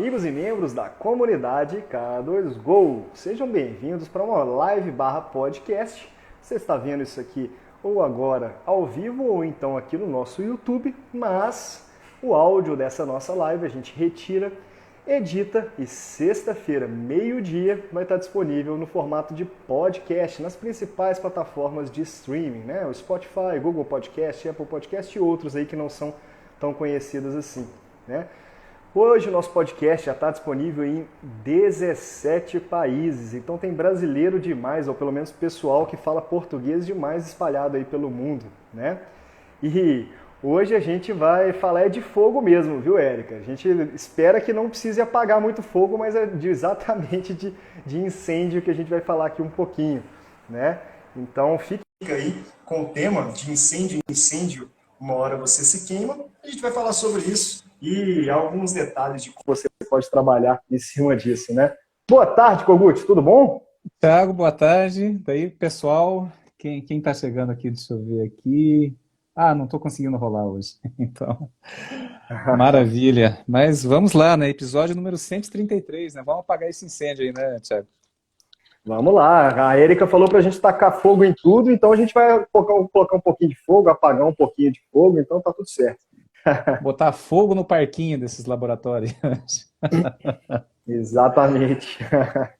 amigos e membros da comunidade K2Go. Sejam bem-vindos para uma live/podcast. Você está vendo isso aqui ou agora ao vivo ou então aqui no nosso YouTube, mas o áudio dessa nossa live a gente retira, edita e sexta-feira, meio-dia, vai estar disponível no formato de podcast nas principais plataformas de streaming, né? O Spotify, Google Podcast, Apple Podcast e outros aí que não são tão conhecidos assim, né? Hoje o nosso podcast já está disponível em 17 países, então tem brasileiro demais, ou pelo menos pessoal que fala português demais espalhado aí pelo mundo, né? E hoje a gente vai falar de fogo mesmo, viu, Érica? A gente espera que não precise apagar muito fogo, mas é exatamente de incêndio que a gente vai falar aqui um pouquinho, né? Então fica aí com o tema de incêndio, uma hora você se queima, a gente vai falar sobre isso e alguns detalhes de como você pode trabalhar em cima disso, né? Boa tarde, Kogut, tudo bom? Thiago, boa tarde. Daí, pessoal, quem tá chegando aqui, deixa eu ver aqui. Ah, não tô conseguindo rolar hoje. Então, maravilha. Mas vamos lá, né? Episódio número 133, né? Vamos apagar esse incêndio aí, né, Thiago? Vamos lá, a Érica falou pra gente tacar fogo em tudo, então a gente vai colocar um pouquinho de fogo, apagar um pouquinho de fogo, então tá tudo certo. Botar fogo no parquinho desses laboratórios. Exatamente.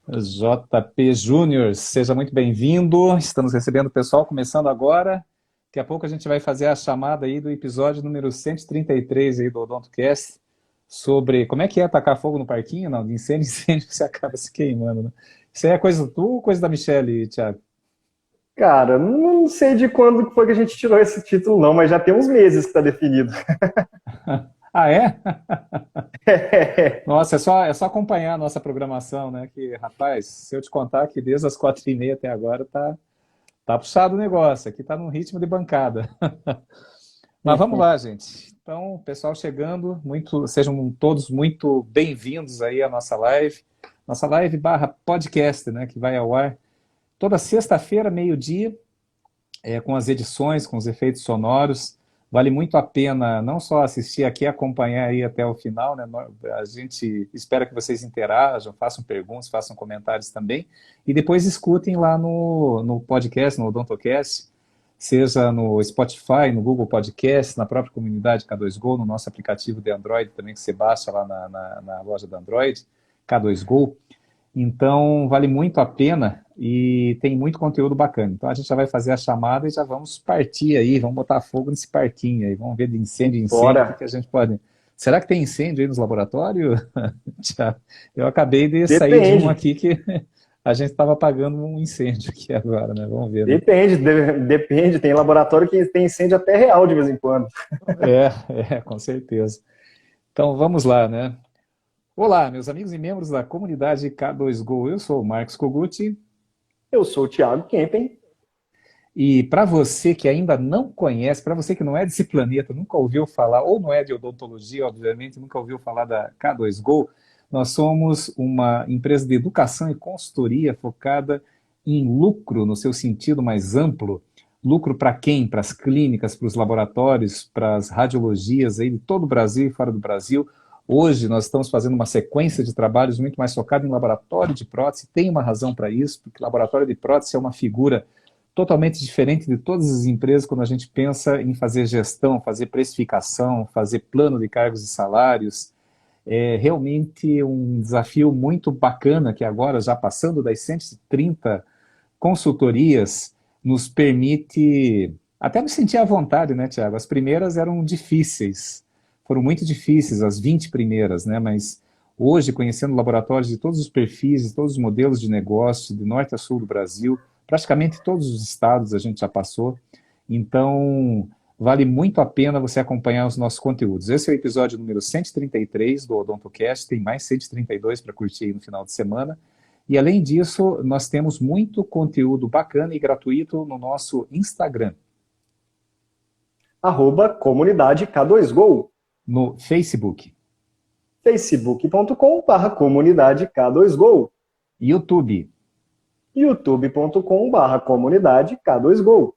JP Júnior, seja muito bem-vindo. Estamos recebendo o pessoal começando agora. Daqui a pouco a gente vai fazer a chamada aí do episódio número 133 aí do OdontoCast sobre como é que é tacar fogo no parquinho, não, de incêndio você acaba se queimando, né? Isso aí é coisa tua ou coisa da Michelle, Thiago? Cara, não sei de quando foi que a gente tirou esse título não, mas já tem uns meses que tá definido. Ah, é? Nossa, é só acompanhar a nossa programação, né? Que, rapaz, se eu te contar que desde as 4h30 até agora tá puxado o negócio, aqui tá num ritmo de bancada. Mas vamos lá, gente. Então, pessoal chegando, sejam todos muito bem-vindos aí à nossa live barra podcast, né? Que vai ao ar toda sexta-feira, meio-dia, com as edições, com os efeitos sonoros. Vale muito a pena não só assistir aqui, acompanhar aí até o final, né? A gente espera que vocês interajam, façam perguntas, façam comentários também, e depois escutem lá no podcast, no OdontoCast, seja no Spotify, no Google Podcast, na própria comunidade K2Go, no nosso aplicativo de Android também, que você baixa lá na loja do Android, K2Go. Então, vale muito a pena e tem muito conteúdo bacana. Então, a gente já vai fazer a chamada e já vamos partir aí, vamos botar fogo nesse parquinho aí, vamos ver de incêndio em incêndio, o que Bora. a gente pode... Será que tem incêndio aí nos laboratórios? Eu acabei de sair de um Depende. aqui que a gente estava apagando um incêndio aqui agora, né? Vamos ver, né? Depende. Tem laboratório que tem incêndio até real de vez em quando. Com certeza. Então, vamos lá, né? Olá, meus amigos e membros da comunidade K2Go. Eu sou o Marcos Kogut. Eu sou o Thiago Kempen. E para você que ainda não conhece, para você que não é desse planeta, nunca ouviu falar, ou não é de odontologia, obviamente, nunca ouviu falar da K2Go, nós somos uma empresa de educação e consultoria focada em lucro, no seu sentido mais amplo. Lucro para quem? Para as clínicas, para os laboratórios, para as radiologias aí de todo o Brasil e fora do Brasil. Hoje nós estamos fazendo uma sequência de trabalhos muito mais focada em laboratório de prótese. Tem uma razão para isso, porque laboratório de prótese é uma figura totalmente diferente de todas as empresas quando a gente pensa em fazer gestão, fazer precificação, fazer plano de cargos e salários. É realmente um desafio muito bacana que agora, já passando das 130 consultorias, nos permite até me sentir à vontade, né, Tiago? As primeiras eram difíceis, foram muito difíceis, as 20 primeiras, né? Mas hoje, conhecendo laboratórios de todos os perfis, de todos os modelos de negócio, de norte a sul do Brasil, praticamente todos os estados a gente já passou, então vale muito a pena você acompanhar os nossos conteúdos. Esse é o episódio número 133 do OdontoCast, tem mais 132 para curtir aí no final de semana. E além disso, nós temos muito conteúdo bacana e gratuito no nosso Instagram. @comunidade K2Go. No Facebook. facebook.com/comunidade K2Go. YouTube. youtube.com/comunidade K2Go.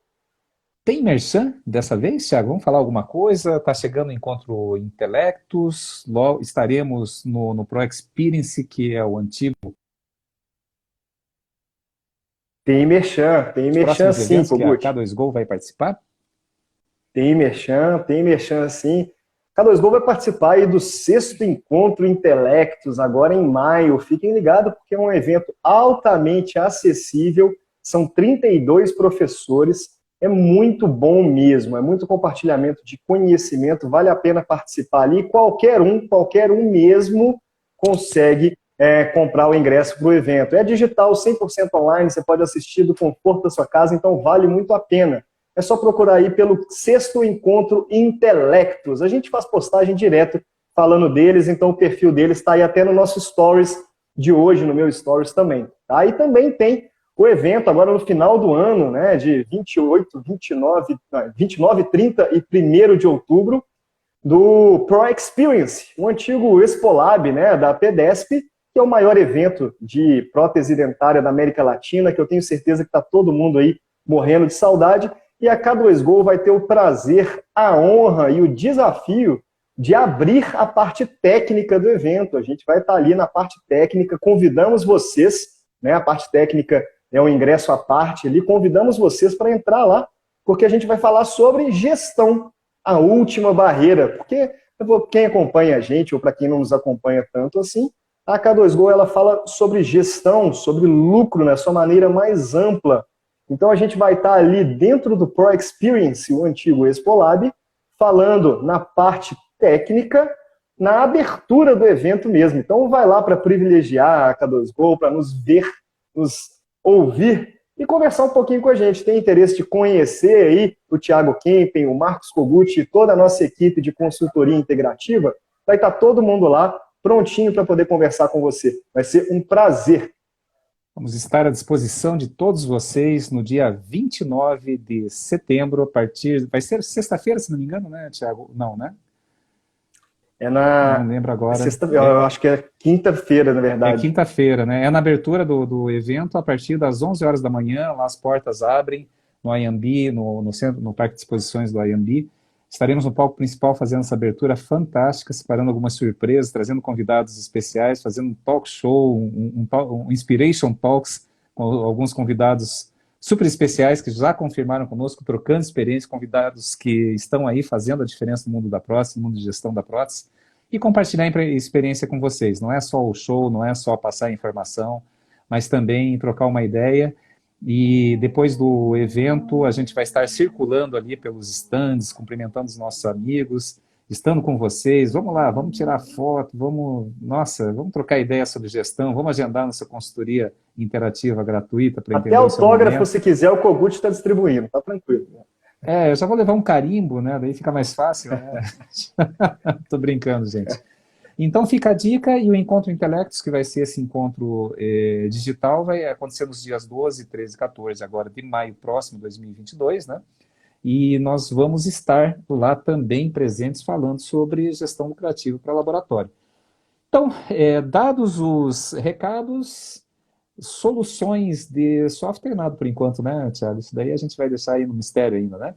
Tem merchan dessa vez, Thiago? Vamos falar alguma coisa? Está chegando o Encontro Intelectus, logo estaremos no Pro Experience, que é o antigo. Tem Os merchan próximos sim, eventos que a Kogut. K2Go vai participar? Tem merchan sim. K2Go vai participar aí do 6º Encontro Intelectus, agora em maio. Fiquem ligados, porque é um evento altamente acessível, são 32 professores, é muito bom mesmo, é muito compartilhamento de conhecimento, vale a pena participar ali. Qualquer um mesmo consegue comprar o ingresso para o evento. É digital, 100% online, você pode assistir do conforto da sua casa, então vale muito a pena. É só procurar aí pelo 6º Encontro Intelectus. A gente faz postagem direto falando deles, então o perfil deles está aí até no nosso Stories de hoje, no meu Stories também. Tá? E também tem o evento agora no final do ano, né, de 29, 30 e 1º de outubro, do Pro Experience, o antigo Expolab, né, da PDESP, que é o maior evento de prótese dentária da América Latina, que eu tenho certeza que está todo mundo aí morrendo de saudade. E a K2Go vai ter o prazer, a honra e o desafio de abrir a parte técnica do evento. A gente vai estar ali na parte técnica, convidamos vocês, né, a parte técnica é um ingresso à parte ali, convidamos vocês para entrar lá, porque a gente vai falar sobre gestão, a última barreira, porque quem acompanha a gente, ou para quem não nos acompanha tanto assim, a K2Go ela fala sobre gestão, sobre lucro na sua maneira mais ampla. Então a gente vai estar ali dentro do Pro Experience, o antigo Expolab, falando na parte técnica, na abertura do evento mesmo. Então vai lá para privilegiar a K2Go, para nos ver, nos ouvir e conversar um pouquinho com a gente. Tem interesse de conhecer aí o Thiago Kempen, o Marcos Kogut e toda a nossa equipe de consultoria integrativa? Vai estar todo mundo lá, prontinho para poder conversar com você. Vai ser um prazer. Vamos estar à disposição de todos vocês no dia 29 de setembro, a partir... Vai ser sexta-feira, se não me engano, né, Thiago? Não, né? Não lembro agora. Eu acho que é quinta-feira, na É verdade. quinta-feira, né? É na abertura do evento, a partir das 11 horas da manhã, lá as portas abrem no IMB, no centro, no Parque de Exposições do IMB. Estaremos no palco principal fazendo essa abertura fantástica, separando algumas surpresas, trazendo convidados especiais, fazendo um talk show, um Inspiration Talks, com alguns convidados super especiais que já confirmaram conosco, trocando experiência, convidados que estão aí fazendo a diferença no mundo da prótese, no mundo de gestão da prótese, e compartilhar a experiência com vocês. Não é só o show, não é só passar informação, mas também trocar uma ideia. E depois do evento, a gente vai estar circulando ali pelos stands, cumprimentando os nossos amigos, estando com vocês. Vamos lá, vamos tirar foto, vamos trocar ideia sobre gestão, vamos agendar nossa consultoria interativa gratuita para entender o seu autógrafo, momento. se quiser, o Kogut está distribuindo, tá tranquilo. Eu já vou levar um carimbo, né? Daí fica mais fácil, né? Tô brincando, gente. Então fica a dica, e o Encontro Intelectus, que vai ser esse encontro digital, vai acontecer nos dias 12, 13 e 14 agora de maio próximo, 2022, né? E nós vamos estar lá também presentes falando sobre gestão lucrativa para laboratório. Então, dados os recados, soluções de software nada por enquanto, né, Thiago? Isso daí a gente vai deixar aí no mistério ainda, né?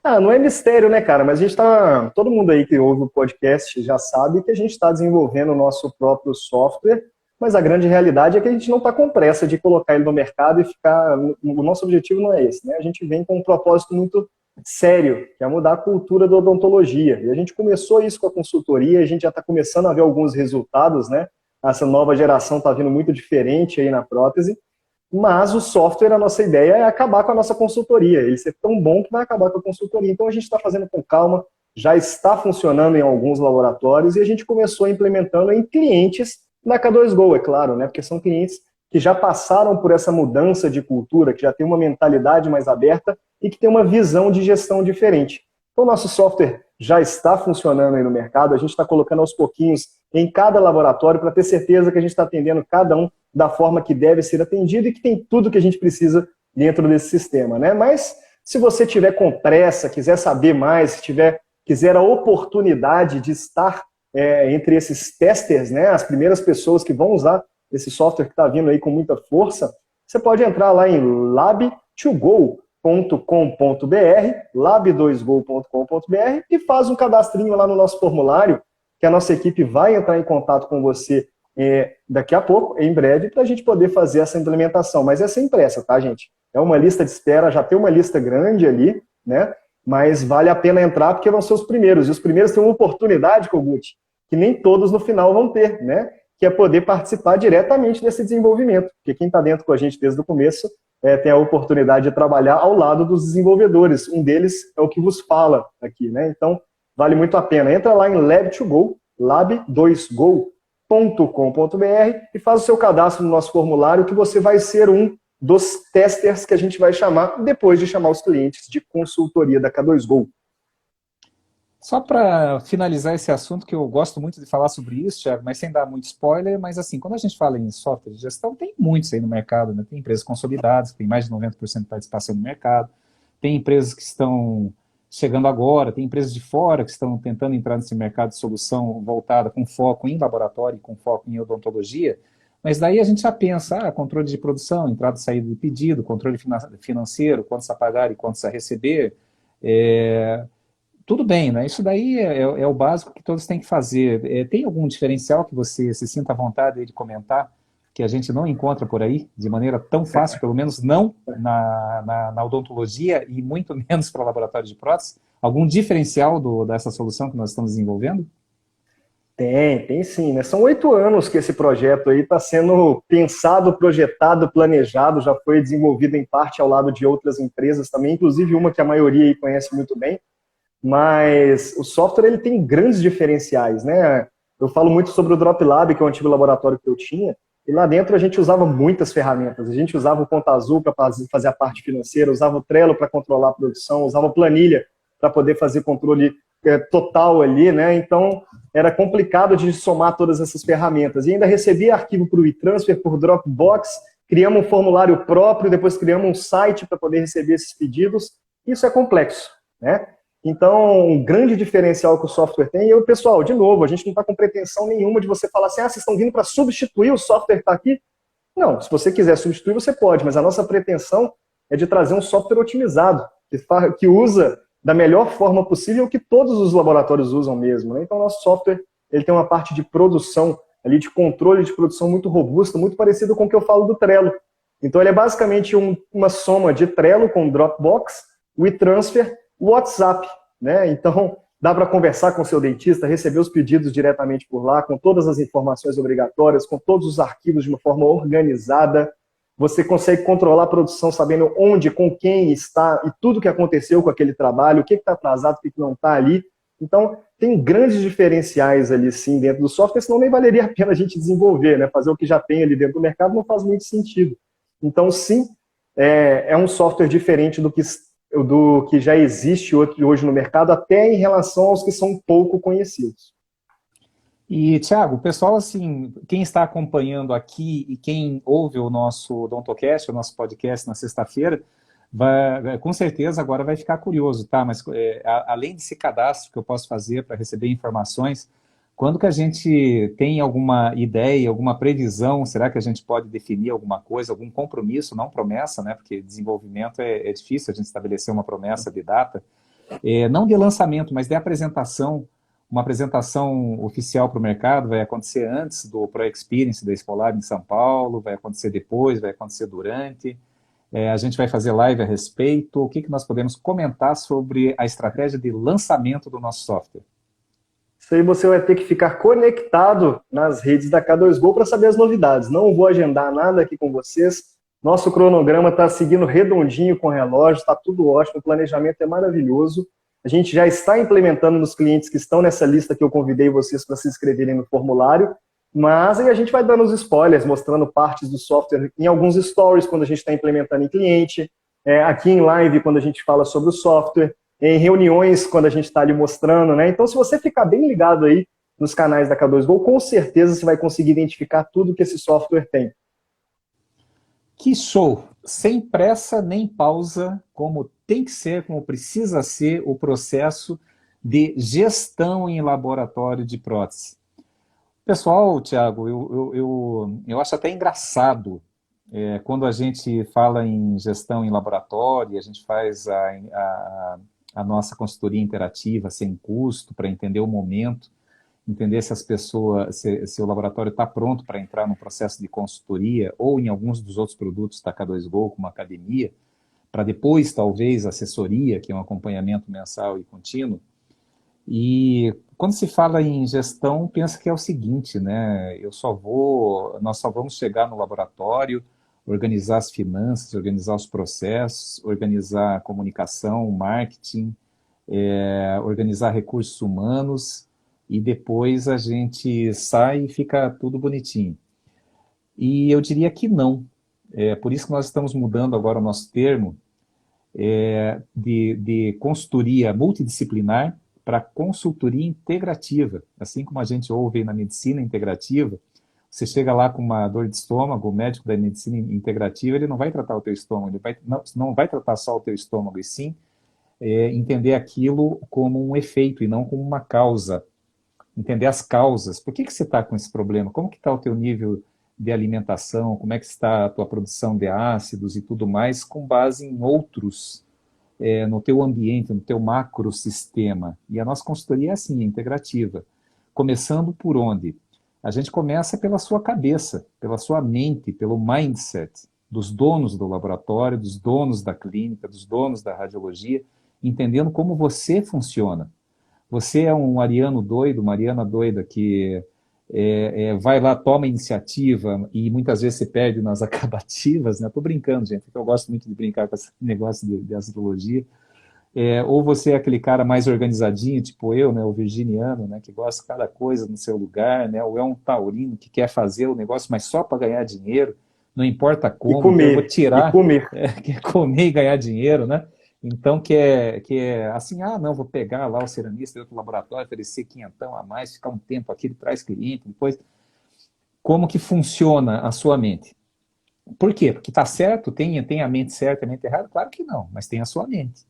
Não é mistério, né, cara? Mas a gente tá. Todo mundo aí que ouve o podcast já sabe que a gente está desenvolvendo o nosso próprio software, mas a grande realidade é que a gente não está com pressa de colocar ele no mercado e ficar. O nosso objetivo não é esse, né? A gente vem com um propósito muito sério, que é mudar a cultura da odontologia. E a gente começou isso com a consultoria, a gente já está começando a ver alguns resultados, né? Essa nova geração está vindo muito diferente aí na prótese. Mas o software, a nossa ideia é acabar com a nossa consultoria. Ele ser tão bom que vai acabar com a consultoria. Então a gente está fazendo com calma, já está funcionando em alguns laboratórios e a gente começou implementando em clientes da K2Go, é claro, né? Porque são clientes que já passaram por essa mudança de cultura, que já tem uma mentalidade mais aberta e que tem uma visão de gestão diferente. Então o nosso software já está funcionando aí no mercado, a gente está colocando aos pouquinhos em cada laboratório para ter certeza que a gente está atendendo cada um da forma que deve ser atendido e que tem tudo que a gente precisa dentro desse sistema, né? Mas se você tiver com pressa, quiser saber mais, quiser a oportunidade de estar entre esses testers, né? As primeiras pessoas que vão usar esse software que está vindo aí com muita força, você pode entrar lá em Lab2Go, lab2go.com.br e faz um cadastrinho lá no nosso formulário, que a nossa equipe vai entrar em contato com você daqui a pouco, em breve, para a gente poder fazer essa implementação. Mas é sem pressa, tá, gente? É uma lista de espera, já tem uma lista grande ali, né? Mas vale a pena entrar porque vão ser os primeiros. E os primeiros têm uma oportunidade, Kogut, que nem todos no final vão ter, né? Que é poder participar diretamente desse desenvolvimento. Porque quem está dentro com a gente desde o começo tem a oportunidade de trabalhar ao lado dos desenvolvedores. Um deles é o que vos fala aqui, né? Então, vale muito a pena. Entra lá em Lab2Go, lab2go.com.br e faz o seu cadastro no nosso formulário que você vai ser um dos testers que a gente vai chamar depois de chamar os clientes de consultoria da K2Go. Só para finalizar esse assunto, que eu gosto muito de falar sobre isso, Thiago, mas sem dar muito spoiler, mas assim, quando a gente fala em software de gestão, tem muitos aí no mercado, né? Tem empresas consolidadas, que tem mais de 90% de participação no mercado, tem empresas que estão chegando agora, tem empresas de fora que estão tentando entrar nesse mercado de solução voltada com foco em laboratório, com foco em odontologia, mas daí a gente já pensa, controle de produção, entrada e saída de pedido, controle financeiro, quantos a pagar e quantos a receber, tudo bem, né? Isso daí é o básico que todos têm que fazer. Tem algum diferencial que você se sinta à vontade de comentar, que a gente não encontra por aí, de maneira tão fácil, pelo menos não na odontologia e muito menos para o laboratório de prótese? Algum diferencial dessa solução que nós estamos desenvolvendo? Tem sim, né? São 8 anos que esse projeto aí está sendo pensado, projetado, planejado, já foi desenvolvido em parte ao lado de outras empresas também, inclusive uma que a maioria aí conhece muito bem, mas o software ele tem grandes diferenciais, né? Eu falo muito sobre o Drop Lab, que é o antigo laboratório que eu tinha, e lá dentro a gente usava muitas ferramentas. A gente usava o Conta Azul para fazer a parte financeira, usava o Trello para controlar a produção, usava planilha para poder fazer controle total ali, né? Então, era complicado de somar todas essas ferramentas. E ainda recebia arquivo por WeTransfer, por Dropbox, criamos um formulário próprio, depois criamos um site para poder receber esses pedidos. Isso é complexo, né? Então, um grande diferencial que o software tem, e eu, pessoal, de novo, a gente não está com pretensão nenhuma de você falar assim, vocês estão vindo para substituir o software que está aqui? Não, se você quiser substituir, você pode, mas a nossa pretensão é de trazer um software otimizado, que usa da melhor forma possível que todos os laboratórios usam mesmo, né? Então, o nosso software ele tem uma parte de produção, ali de controle de produção muito robusta, muito parecido com o que eu falo do Trello. Então, ele é basicamente uma soma de Trello com Dropbox, WeTransfer, WhatsApp, né? Então, dá para conversar com o seu dentista, receber os pedidos diretamente por lá, com todas as informações obrigatórias, com todos os arquivos de uma forma organizada. Você consegue controlar a produção sabendo onde, com quem está e tudo que aconteceu com aquele trabalho, o que está atrasado, o que não está ali. Então, tem grandes diferenciais ali, sim, dentro do software, senão nem valeria a pena a gente desenvolver, né? Fazer o que já tem ali dentro do mercado não faz muito sentido. Então, sim, é um software diferente do que já existe hoje no mercado, até em relação aos que são pouco conhecidos. E, Thiago, o pessoal, assim, quem está acompanhando aqui e quem ouve o nosso Odontocast, o nosso podcast na sexta-feira, com certeza agora vai ficar curioso, tá? Mas além desse cadastro que eu posso fazer para receber informações, quando que a gente tem alguma ideia, alguma previsão, será que a gente pode definir alguma coisa, algum compromisso, não promessa, né? Porque desenvolvimento é difícil a gente estabelecer uma promessa de data, não de lançamento, mas de apresentação. Uma apresentação oficial para o mercado vai acontecer antes do Pro Experience da Expolab em São Paulo, vai acontecer depois, vai acontecer durante. A gente vai fazer live a respeito. O que nós podemos comentar sobre a estratégia de lançamento do nosso software? Isso aí você vai ter que ficar conectado nas redes da K2Go para saber as novidades. Não vou agendar nada aqui com vocês. Nosso cronograma está seguindo redondinho com o relógio, está tudo ótimo, o planejamento é maravilhoso. A gente já está implementando nos clientes que estão nessa lista que eu convidei vocês para se inscreverem no formulário, mas aí a gente vai dando os spoilers, mostrando partes do software em alguns stories quando a gente está implementando em cliente, aqui em live quando a gente fala sobre o software, em reuniões quando a gente está ali mostrando, né? Então, se você ficar bem ligado aí nos canais da K2Go, com certeza você vai conseguir identificar tudo que esse software tem. Que show! Sem pressa nem pausa, como tem que ser, como precisa ser o processo de gestão em laboratório de prótese. Pessoal, Thiago, eu acho até engraçado Quando a gente fala em gestão em laboratório, a gente faz a nossa consultoria interativa sem custo para entender o momento, entender se as pessoas, se o laboratório está pronto para entrar no processo de consultoria ou em alguns dos outros produtos da K2Go, como a academia, para depois, talvez, assessoria, que é um acompanhamento mensal e contínuo. E quando se fala em gestão, pensa que é o seguinte, né? Nós só vamos chegar no laboratório, organizar as finanças, organizar os processos, organizar a comunicação, marketing, organizar recursos humanos, e depois a gente sai e fica tudo bonitinho. E eu diria que não. É por isso que nós estamos mudando agora o nosso termo de consultoria multidisciplinar para consultoria integrativa. Assim como a gente ouve na medicina integrativa, você chega lá com uma dor de estômago, o médico da medicina integrativa, ele não vai tratar o teu estômago, ele não vai tratar só o teu estômago, e sim entender aquilo como um efeito e não como uma causa. Entender as causas. Por que você está com esse problema? Como que está o teu nível de alimentação? Como é que está a tua produção de ácidos e tudo mais, com base em outros, no teu ambiente, no teu macrosistema. E a nossa consultoria é assim, é integrativa. Começando por onde? A gente começa pela sua cabeça, pela sua mente, pelo mindset dos donos do laboratório, dos donos da clínica, dos donos da radiologia, entendendo como você funciona. Você é um ariano doido, uma ariana doida que vai lá, toma iniciativa e muitas vezes se perde nas acabativas, né? Estou brincando, gente, porque eu gosto muito de brincar com esse negócio de astrologia. Ou você é aquele cara mais organizadinho, tipo eu, né, o virginiano, né, que gosta de cada coisa no seu lugar, né? Ou é um taurino que quer fazer o negócio, mas só para ganhar dinheiro, não importa E como, então eu vou comer, e tirar, comer. quer comer e ganhar dinheiro, né? Então, que é assim, não, vou pegar lá o ceramista do outro laboratório, oferecer quinhentão a mais, ficar um tempo aqui, ele traz cliente, depois... Como que funciona a sua mente? Por quê? Porque está certo, tem a mente certa e a mente errada? Claro que não, mas tem a sua mente.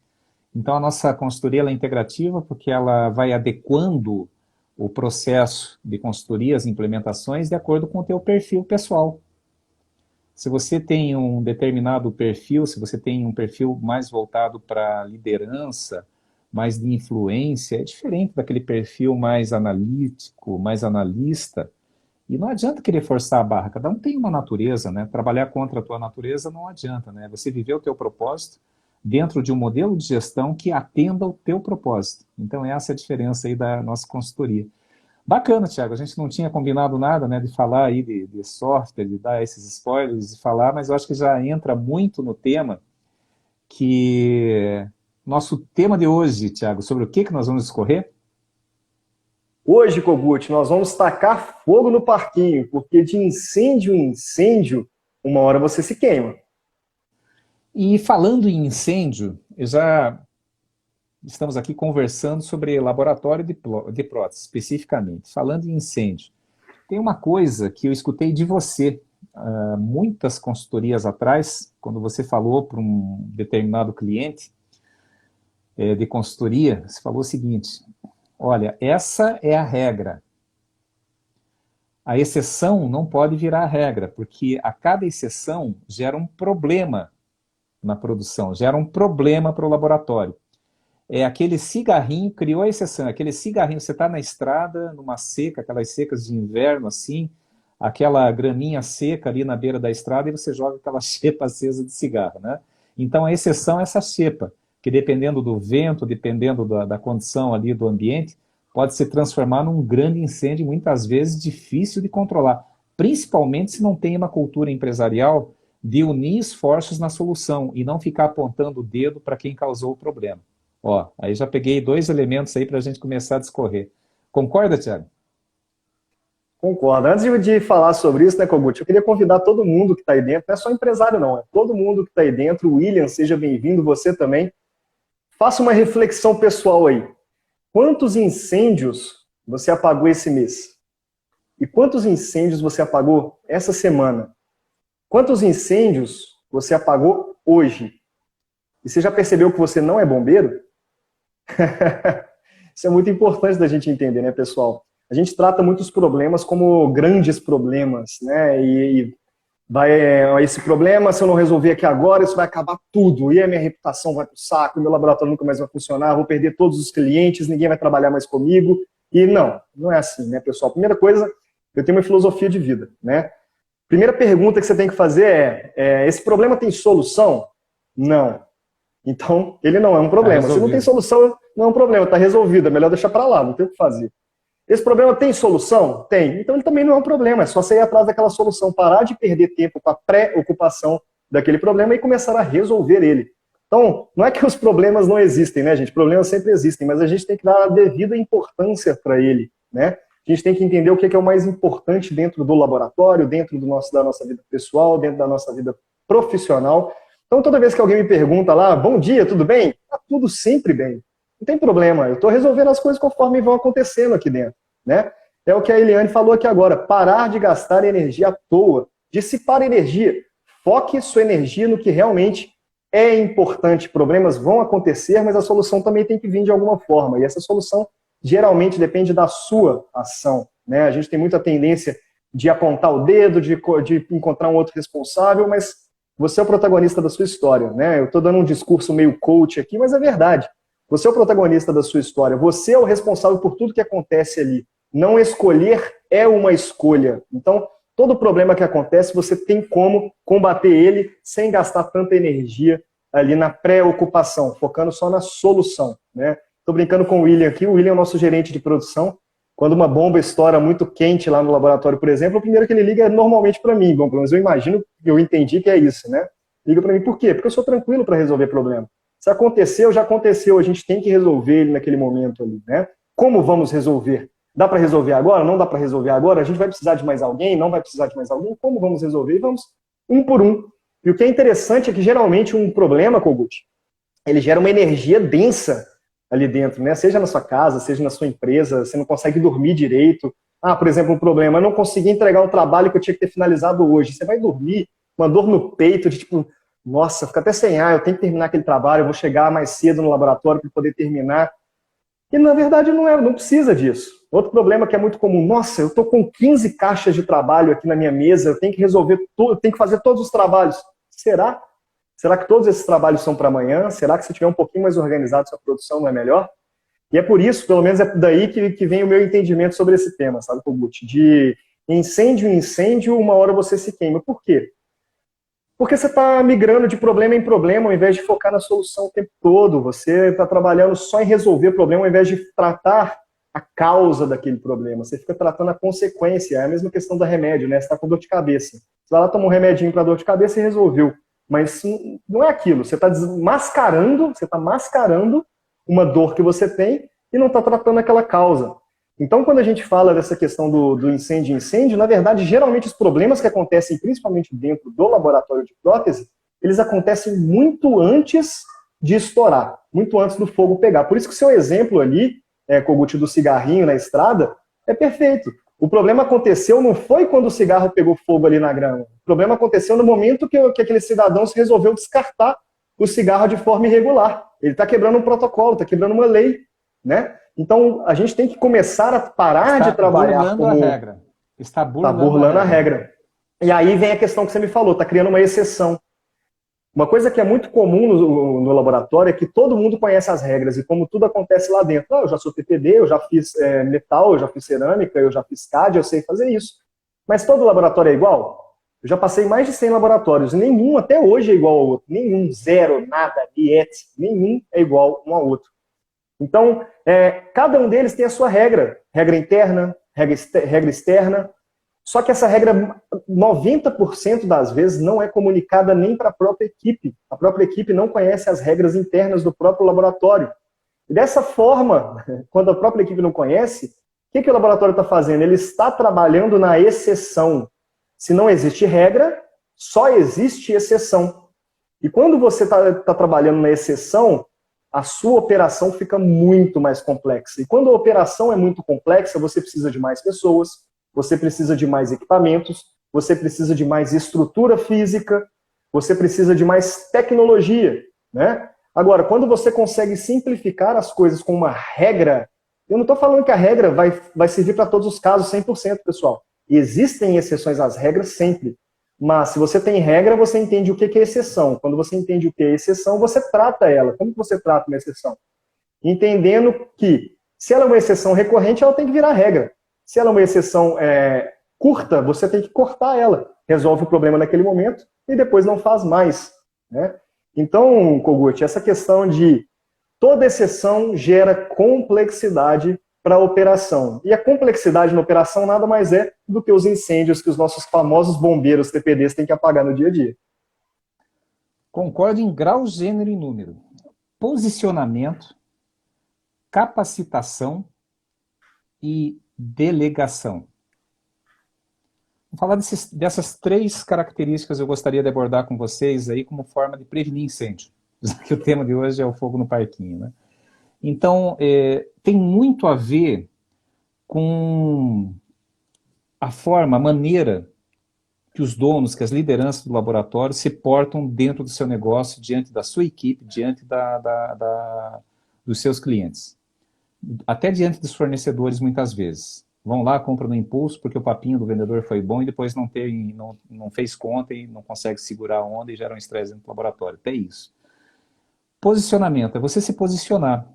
Então, a nossa consultoria ela é integrativa porque ela vai adequando o processo de consultoria, as implementações, de acordo com o teu perfil pessoal. Se você tem um determinado perfil, se você tem um perfil mais voltado para liderança, mais de influência, é diferente daquele perfil mais analítico, mais analista. E não adianta querer forçar a barra, cada um tem uma natureza, né? Trabalhar contra a tua natureza não adianta, né? Você viver o teu propósito dentro de um modelo de gestão que atenda o teu propósito. Então essa é a diferença aí da nossa consultoria. Bacana, Thiago, a gente não tinha combinado nada, né, de falar aí de software, de dar esses spoilers, de falar, mas eu acho que já entra muito no tema que... Nosso tema de hoje, Thiago, sobre o que nós vamos discorrer? Hoje, Kogut, nós vamos tacar fogo no parquinho, porque de incêndio em incêndio, uma hora você se queima. E falando em incêndio, já estamos aqui conversando sobre laboratório de prótese, especificamente. Falando em incêndio, tem uma coisa que eu escutei de você, muitas consultorias atrás, quando você falou para um determinado cliente de consultoria, você falou o seguinte: olha, essa é a regra. A exceção não pode virar a regra, porque a cada exceção gera um problema na produção, gera um problema para o laboratório. Aquele cigarrinho criou a exceção, aquele cigarrinho, você está na estrada, numa seca, aquelas secas de inverno assim, aquela graminha seca ali na beira da estrada e você joga aquela xepa acesa de cigarro, né? Então a exceção é essa xepa, que dependendo do vento, dependendo da condição ali do ambiente, pode se transformar num grande incêndio, muitas vezes difícil de controlar, principalmente se não tem uma cultura empresarial de unir esforços na solução e não ficar apontando o dedo para quem causou o problema. Ó, aí já peguei 2 elementos aí para a gente começar a discorrer. Concorda, Thiago? Concordo. Antes de falar sobre isso, né, Kogut, eu queria convidar todo mundo que está aí dentro, não é só empresário não, é todo mundo que está aí dentro. William, seja bem-vindo, você também. Faça uma reflexão pessoal aí. Quantos incêndios você apagou esse mês? E quantos incêndios você apagou essa semana? Quantos incêndios você apagou hoje? E você já percebeu que você não é bombeiro? Isso é muito importante da gente entender, né, pessoal? A gente trata muitos problemas como grandes problemas, né? E esse problema, se eu não resolver aqui agora, isso vai acabar tudo. E a minha reputação vai pro saco, meu laboratório nunca mais vai funcionar, vou perder todos os clientes, ninguém vai trabalhar mais comigo. E não é assim, né, pessoal? Primeira coisa, eu tenho uma filosofia de vida, né? Primeira pergunta que você tem que fazer esse problema tem solução? Não. Então, ele não é um problema. Se não tem solução, não é um problema, está resolvido, é melhor deixar para lá, não tem o que fazer. Esse problema tem solução? Tem. Então ele também não é um problema, é só você ir atrás daquela solução, parar de perder tempo com a pré-ocupação daquele problema e começar a resolver ele. Então, não é que os problemas não existem, né, gente? Problemas sempre existem, mas a gente tem que dar a devida importância para ele, né? A gente tem que entender o que é o mais importante dentro do laboratório, dentro da nossa vida pessoal, dentro da nossa vida profissional. Então, toda vez que alguém me pergunta lá, bom dia, tudo bem? Tá tudo sempre bem. Não tem problema, eu estou resolvendo as coisas conforme vão acontecendo aqui dentro, né? É o que a Eliane falou aqui agora, parar de gastar energia à toa, dissipar energia. Foque sua energia no que realmente é importante. Problemas vão acontecer, mas a solução também tem que vir de alguma forma. E essa solução geralmente depende da sua ação, né? A gente tem muita tendência de apontar o dedo, de encontrar um outro responsável, mas você é o protagonista da sua história, né? Eu estou dando um discurso meio coach aqui, mas é verdade. Você é o protagonista da sua história. Você é o responsável por tudo que acontece ali. Não escolher é uma escolha. Então, todo problema que acontece, você tem como combater ele sem gastar tanta energia ali na pré-ocupação, focando só na solução, né? Estou brincando com o William aqui. O William é o nosso gerente de produção. Quando uma bomba estoura muito quente lá no laboratório, por exemplo, o primeiro que ele liga é normalmente para mim. Bom, pelo menos eu imagino, eu entendi que é isso, né? Liga para mim. Por quê? Porque eu sou tranquilo para resolver problema. Se aconteceu, já aconteceu. A gente tem que resolver ele naquele momento ali, né? Como vamos resolver? Dá para resolver agora? Não dá para resolver agora? A gente vai precisar de mais alguém? Não vai precisar de mais alguém? Como vamos resolver? E vamos um por um. E o que é interessante é que geralmente um problema, Kogut, ele gera uma energia densa ali dentro, né? Seja na sua casa, seja na sua empresa, você não consegue dormir direito. Ah, por exemplo, um problema, eu não consegui entregar um trabalho que eu tinha que ter finalizado hoje. Você vai dormir, uma dor no peito, de tipo, nossa, fica até sem ar, eu tenho que terminar aquele trabalho, eu vou chegar mais cedo no laboratório para poder terminar. E na verdade não precisa disso. Outro problema que é muito comum, nossa, eu estou com 15 caixas de trabalho aqui na minha mesa, eu tenho que resolver tudo, eu tenho que fazer todos os trabalhos. Será? Será que todos esses trabalhos são para amanhã? Será que se tiver um pouquinho mais organizado, sua produção não é melhor? E é por isso, pelo menos é daí que vem o meu entendimento sobre esse tema, sabe, Kogut? De incêndio em incêndio, uma hora você se queima. Por quê? Porque você está migrando de problema em problema, ao invés de focar na solução o tempo todo. Você está trabalhando só em resolver o problema, ao invés de tratar a causa daquele problema. Você fica tratando a consequência. É a mesma questão do remédio, né? Você está com dor de cabeça. Você vai lá, toma um remedinho para dor de cabeça e resolveu. Mas não é aquilo. Você está mascarando uma dor que você tem e não está tratando aquela causa. Então, quando a gente fala dessa questão do incêndio, na verdade, geralmente os problemas que acontecem, principalmente dentro do laboratório de prótese, eles acontecem muito antes de estourar, muito antes do fogo pegar. Por isso que o seu exemplo ali, Kogut, do cigarrinho na estrada, é perfeito. O problema aconteceu não foi quando o cigarro pegou fogo ali na grama. O problema aconteceu no momento que aquele cidadão se resolveu descartar o cigarro de forma irregular. Ele está quebrando um protocolo, está quebrando uma lei, né? Então, a gente tem que começar a parar de trabalhar como... Está burlando a regra. E aí vem a questão que você me falou, está criando uma exceção. Uma coisa que é muito comum no laboratório é que todo mundo conhece as regras e como tudo acontece lá dentro. Eu já sou PPD, eu já fiz metal, eu já fiz cerâmica, eu já fiz CAD, eu sei fazer isso. Mas todo laboratório é igual? Eu já passei mais de 100 laboratórios, nenhum até hoje é igual ao outro. Nenhum, zero, nada, niet, nenhum é igual um ao outro. Então, cada um deles tem a sua regra. Regra interna, regra externa. Só que essa regra, 90% das vezes, não é comunicada nem para a própria equipe. A própria equipe não conhece as regras internas do próprio laboratório. E dessa forma, quando a própria equipe não conhece, o que o laboratório está fazendo? Ele está trabalhando na exceção. Se não existe regra, só existe exceção. E quando você está trabalhando na exceção, a sua operação fica muito mais complexa. E quando a operação é muito complexa, você precisa de mais pessoas, você precisa de mais equipamentos, você precisa de mais estrutura física, você precisa de mais tecnologia, né? Agora, quando você consegue simplificar as coisas com uma regra, eu não estou falando que a regra vai servir para todos os casos 100%, pessoal. Existem exceções às regras sempre. Mas se você tem regra, você entende o que é exceção. Quando você entende o que é exceção, você trata ela. Como que você trata uma exceção? Entendendo que, se ela é uma exceção recorrente, ela tem que virar regra. Se ela é uma exceção curta, você tem que cortar ela. Resolve o problema naquele momento e depois não faz mais. Né? Então, Kogut, essa questão de toda exceção gera complexidade para a operação. E a complexidade na operação nada mais é do que os incêndios que os nossos famosos bombeiros TPDs têm que apagar no dia a dia. Concordo em grau, gênero e número. Posicionamento, capacitação e delegação. Vou falar dessas 3 características eu gostaria de abordar com vocês aí como forma de prevenir incêndio, já que o tema de hoje é o fogo no parquinho, né? Então, tem muito a ver com a forma, a maneira que os donos, que as lideranças do laboratório se portam dentro do seu negócio, diante da sua equipe, diante dos seus clientes. Até diante dos fornecedores, muitas vezes. Vão lá, compram no impulso, porque o papinho do vendedor foi bom e depois não fez conta e não consegue segurar a onda e gera um estresse dentro do laboratório. Até isso. Posicionamento, é você se posicionar.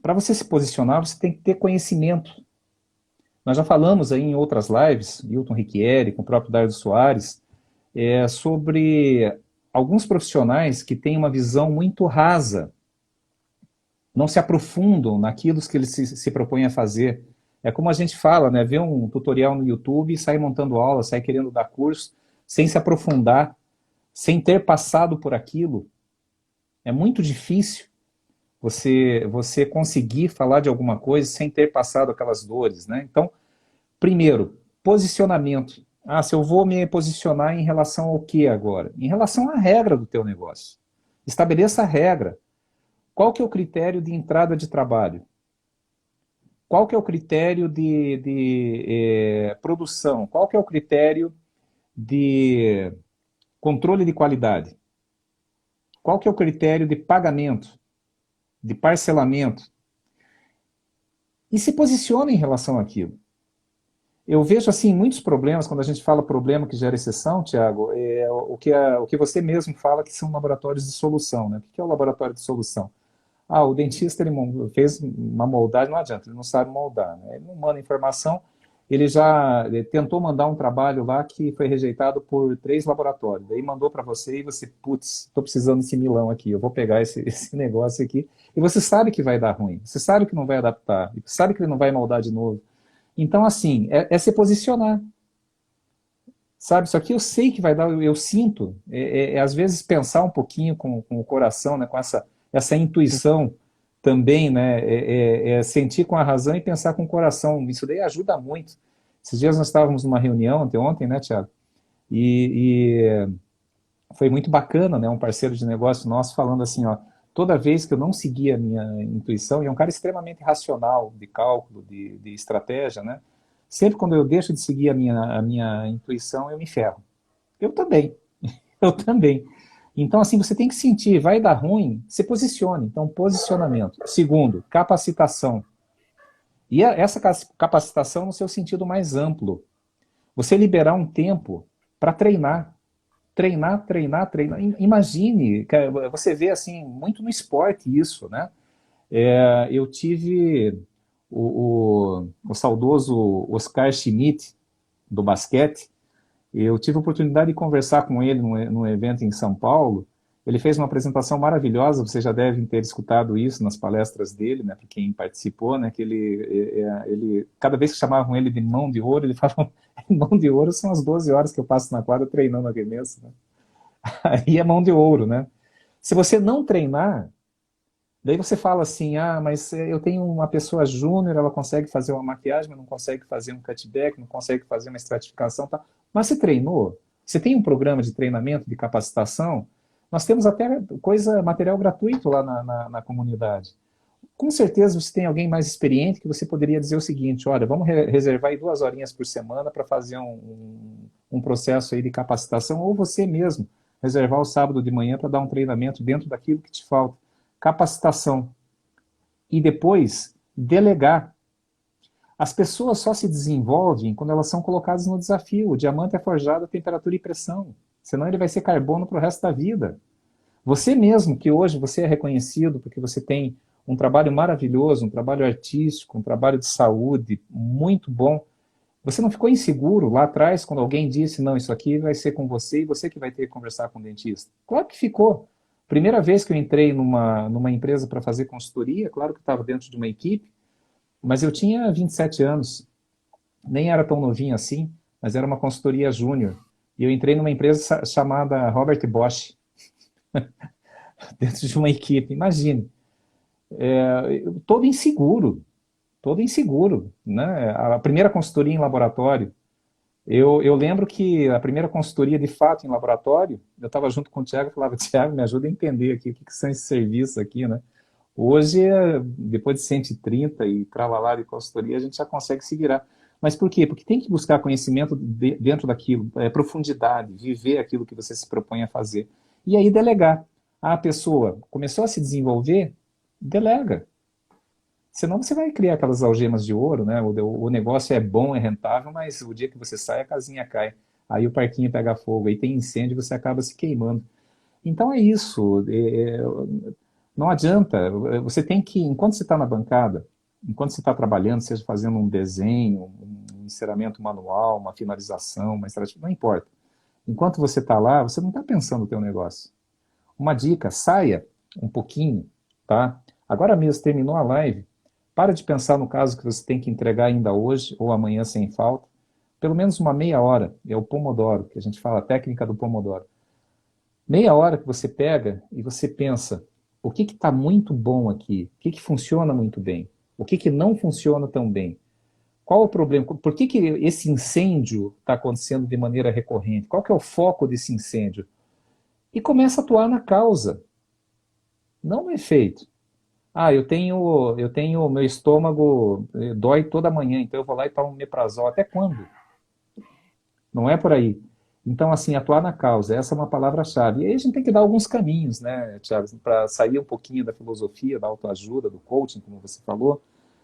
Para você se posicionar, você tem que ter conhecimento. Nós já falamos aí em outras lives, Hilton Riquieri, com o próprio Dardo Soares, sobre alguns profissionais que têm uma visão muito rasa, não se aprofundam naquilo que eles se propõem a fazer. É como a gente fala, né? Vê um tutorial no YouTube e sai montando aula, sai querendo dar curso, sem se aprofundar, sem ter passado por aquilo. É muito difícil você conseguir falar de alguma coisa sem ter passado aquelas dores, né? Então, primeiro, posicionamento. Se eu vou me posicionar em relação ao que agora? Em relação à regra do teu negócio. Estabeleça a regra. Qual que é o critério de entrada de trabalho? Qual que é o critério de produção? Qual que é o critério de controle de qualidade? Qual que é o critério de pagamento, de parcelamento? E se posiciona em relação àquilo. Eu vejo assim muitos problemas, quando a gente fala problema que gera exceção, Tiago, o que você mesmo fala que são laboratórios de solução. Né? O que é o laboratório de solução? O dentista ele fez uma moldagem, não adianta, ele não sabe moldar. Né? Ele não manda informação, ele tentou mandar um trabalho lá que foi rejeitado por 3 laboratórios. Daí mandou para você e você, putz, estou precisando desse milão aqui, eu vou pegar esse negócio aqui. E você sabe que vai dar ruim, você sabe que não vai adaptar, você sabe que ele não vai moldar de novo. Então, assim, é se posicionar. Sabe, isso aqui eu sei que vai dar, eu sinto. Às vezes pensar um pouquinho com o coração, né, com essa intuição também, né, sentir com a razão e pensar com o coração. Isso daí ajuda muito. Esses dias nós estávamos numa reunião, anteontem, né, Thiago? E foi muito bacana, né, um parceiro de negócio nosso falando assim, ó, toda vez que eu não seguia a minha intuição, e é um cara extremamente racional, de cálculo, de estratégia, né? Sempre quando eu deixo de seguir a minha intuição, eu me ferro. Eu também. Eu também. Então, assim, você tem que sentir, vai dar ruim, se posicione. Então, posicionamento. Segundo, capacitação. E essa capacitação no seu sentido mais amplo. Você liberar um tempo para treinar. Treinar. Imagine, você vê assim, muito no esporte isso, né? Eu tive o saudoso Oscar Schmidt, do basquete. Eu tive a oportunidade de conversar com ele num evento em São Paulo. Ele fez uma apresentação maravilhosa, vocês já devem ter escutado isso nas palestras dele, né, para quem participou, né, que ele, cada vez que chamavam ele de mão de ouro, ele falava, mão de ouro são as 12 horas que eu passo na quadra treinando arremesso, né? Aí é mão de ouro, né? Se você não treinar, daí você fala assim, mas eu tenho uma pessoa júnior, ela consegue fazer uma maquiagem, mas não consegue fazer um cutback, não consegue fazer uma estratificação, tá? Mas você treinou? Você tem um programa de treinamento, de capacitação? Nós temos até material gratuito lá na comunidade. Com certeza você tem alguém mais experiente que você poderia dizer o seguinte, olha, vamos reservar aí 2 horinhas por semana para fazer um processo aí de capacitação, ou você mesmo reservar o sábado de manhã para dar um treinamento dentro daquilo que te falta. Capacitação. E depois, delegar. As pessoas só se desenvolvem quando elas são colocadas no desafio. O diamante é forjado a temperatura e pressão. senão ele vai ser carbono para o resto da vida. Você mesmo, que hoje você é reconhecido porque você tem um trabalho maravilhoso, um trabalho artístico, um trabalho de saúde muito bom, você não ficou inseguro lá atrás quando alguém disse, não, isso aqui vai ser com você e você que vai ter que conversar com o dentista? Claro que ficou. Primeira vez que eu entrei numa empresa para fazer consultoria, claro que estava dentro de uma equipe, mas eu tinha 27 anos, nem era tão novinho assim, mas era uma consultoria júnior. E eu entrei numa empresa chamada Robert Bosch, dentro de uma equipe, imagine. Todo inseguro, né? A primeira consultoria em laboratório, eu lembro que a primeira consultoria de fato em laboratório, eu estava junto com o Thiago e falava, Thiago, me ajuda a entender aqui o que são esses serviços aqui, né? Hoje, depois de 130 e tralalá de consultoria, a gente já consegue se virar. Mas por quê? Porque tem que buscar conhecimento dentro daquilo, profundidade, viver aquilo que você se propõe a fazer. E aí delegar. A pessoa começou a se desenvolver, delega. Senão você vai criar aquelas algemas de ouro, né? O negócio é bom, é rentável, mas o dia que você sai, a casinha cai. Aí o parquinho pega fogo, aí tem incêndio e você acaba se queimando. Então é isso. Não adianta. Você tem que, enquanto você está na bancada, enquanto você está trabalhando, seja fazendo um desenho, um enceramento manual, uma finalização, uma estratégia, não importa. Enquanto você está lá, você não está pensando no teu negócio. Uma dica, saia um pouquinho, tá? Agora mesmo, terminou a live, para de pensar no caso que você tem que entregar ainda hoje ou amanhã sem falta. Pelo menos uma meia hora, é o Pomodoro, que a gente fala, a técnica do Pomodoro. Meia hora que você pega e você pensa, o que está muito bom aqui? O que funciona muito bem? O que não funciona tão bem? Qual o problema? Por que esse incêndio está acontecendo de maneira recorrente? Qual que é o foco desse incêndio? E começa a atuar na causa, não no efeito. Ah, eu tenho meu estômago dói toda manhã, então eu vou lá e tomo um omeprazol. Até quando? Não é por aí. Então, assim, atuar na causa, essa é uma palavra-chave. E aí a gente tem que dar alguns caminhos, né, Thiago, para sair um pouquinho da filosofia, da autoajuda, do coaching, como você falou.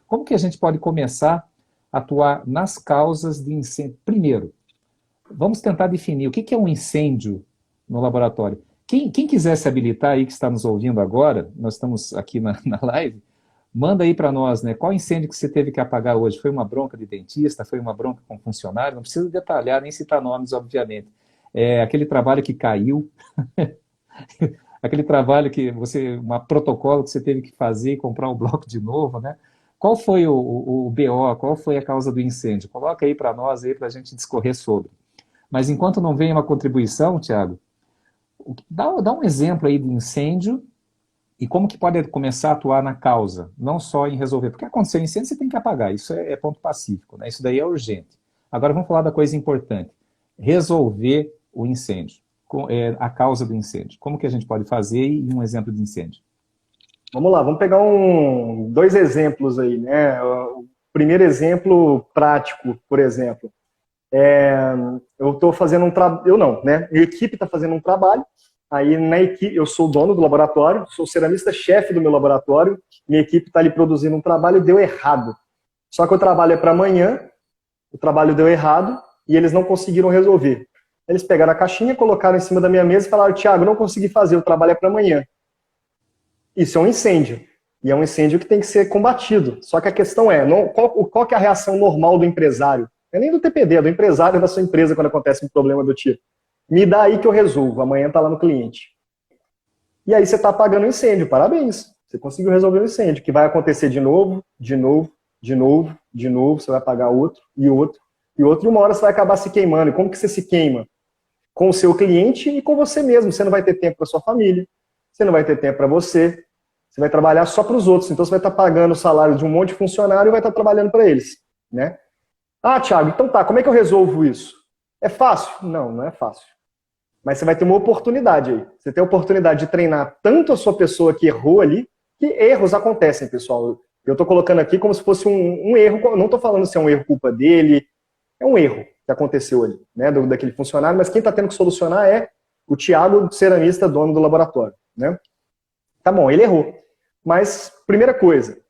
Como que a gente pode começar a atuar nas causas de incêndio? Primeiro, vamos tentar definir o que é um incêndio no laboratório. Quem quiser se habilitar aí, que está nos ouvindo agora, nós estamos aqui na live, manda aí para nós, né? Qual incêndio que você teve que apagar hoje? Foi uma bronca de dentista? Foi uma bronca com funcionário? Não precisa detalhar, nem citar nomes, obviamente. É aquele trabalho que caiu, aquele trabalho que uma protocolo que você teve que fazer e comprar o bloco de novo, né? Qual foi o BO? Qual foi a causa do incêndio? Coloca aí para nós, aí para a gente discorrer sobre. Mas enquanto não vem uma contribuição, Thiago, dá um exemplo aí de incêndio e como que pode começar a atuar na causa, não só em resolver. Porque aconteceu incêndio, você tem que apagar, isso é ponto pacífico, né? Isso daí é urgente. Agora vamos falar da coisa importante, resolver o incêndio, a causa do incêndio. Como que a gente pode fazer e um exemplo de incêndio? Vamos lá, vamos pegar dois exemplos aí, né? O primeiro exemplo prático, por exemplo. Eu estou fazendo um trabalho, eu não, né? Minha equipe está fazendo um trabalho, aí na equipe, eu sou o dono do laboratório, sou o ceramista-chefe do meu laboratório, minha equipe está ali produzindo um trabalho e deu errado. Só que o trabalho é para amanhã, o trabalho deu errado e eles não conseguiram resolver. Eles pegaram a caixinha, colocaram em cima da minha mesa e falaram, Thiago, não consegui fazer, o trabalho é para amanhã. Isso é um incêndio. E é um incêndio que tem que ser combatido. Só que a questão é, qual que é a reação normal do empresário? Não é nem do TPD, é do empresário da sua empresa quando acontece um problema do tipo. Me dá aí que eu resolvo, amanhã está lá no cliente. E aí você está apagando o incêndio, parabéns. Você conseguiu resolver o incêndio, que vai acontecer de novo, de novo, de novo, de novo, você vai apagar outro, e outro, e outro, e uma hora você vai acabar se queimando. E como que você se queima? Com o seu cliente e com você mesmo. Você não vai ter tempo para sua família, você não vai ter tempo para você, você vai trabalhar só para os outros. Então você vai estar pagando o salário de um monte de funcionário e vai estar trabalhando para eles, né? Ah, Thiago, então tá, como é que eu resolvo isso? É fácil? Não, não é fácil. Mas você vai ter uma oportunidade aí. Você tem a oportunidade de treinar tanto a sua pessoa que errou ali, que erros acontecem, pessoal. Eu estou colocando aqui como se fosse um erro, eu não estou falando se é um erro culpa dele, é um erro que aconteceu ali, né, daquele funcionário, mas quem está tendo que solucionar é o Thiago, ceramista, dono do laboratório, né? Tá bom, ele errou. Mas, primeira coisa,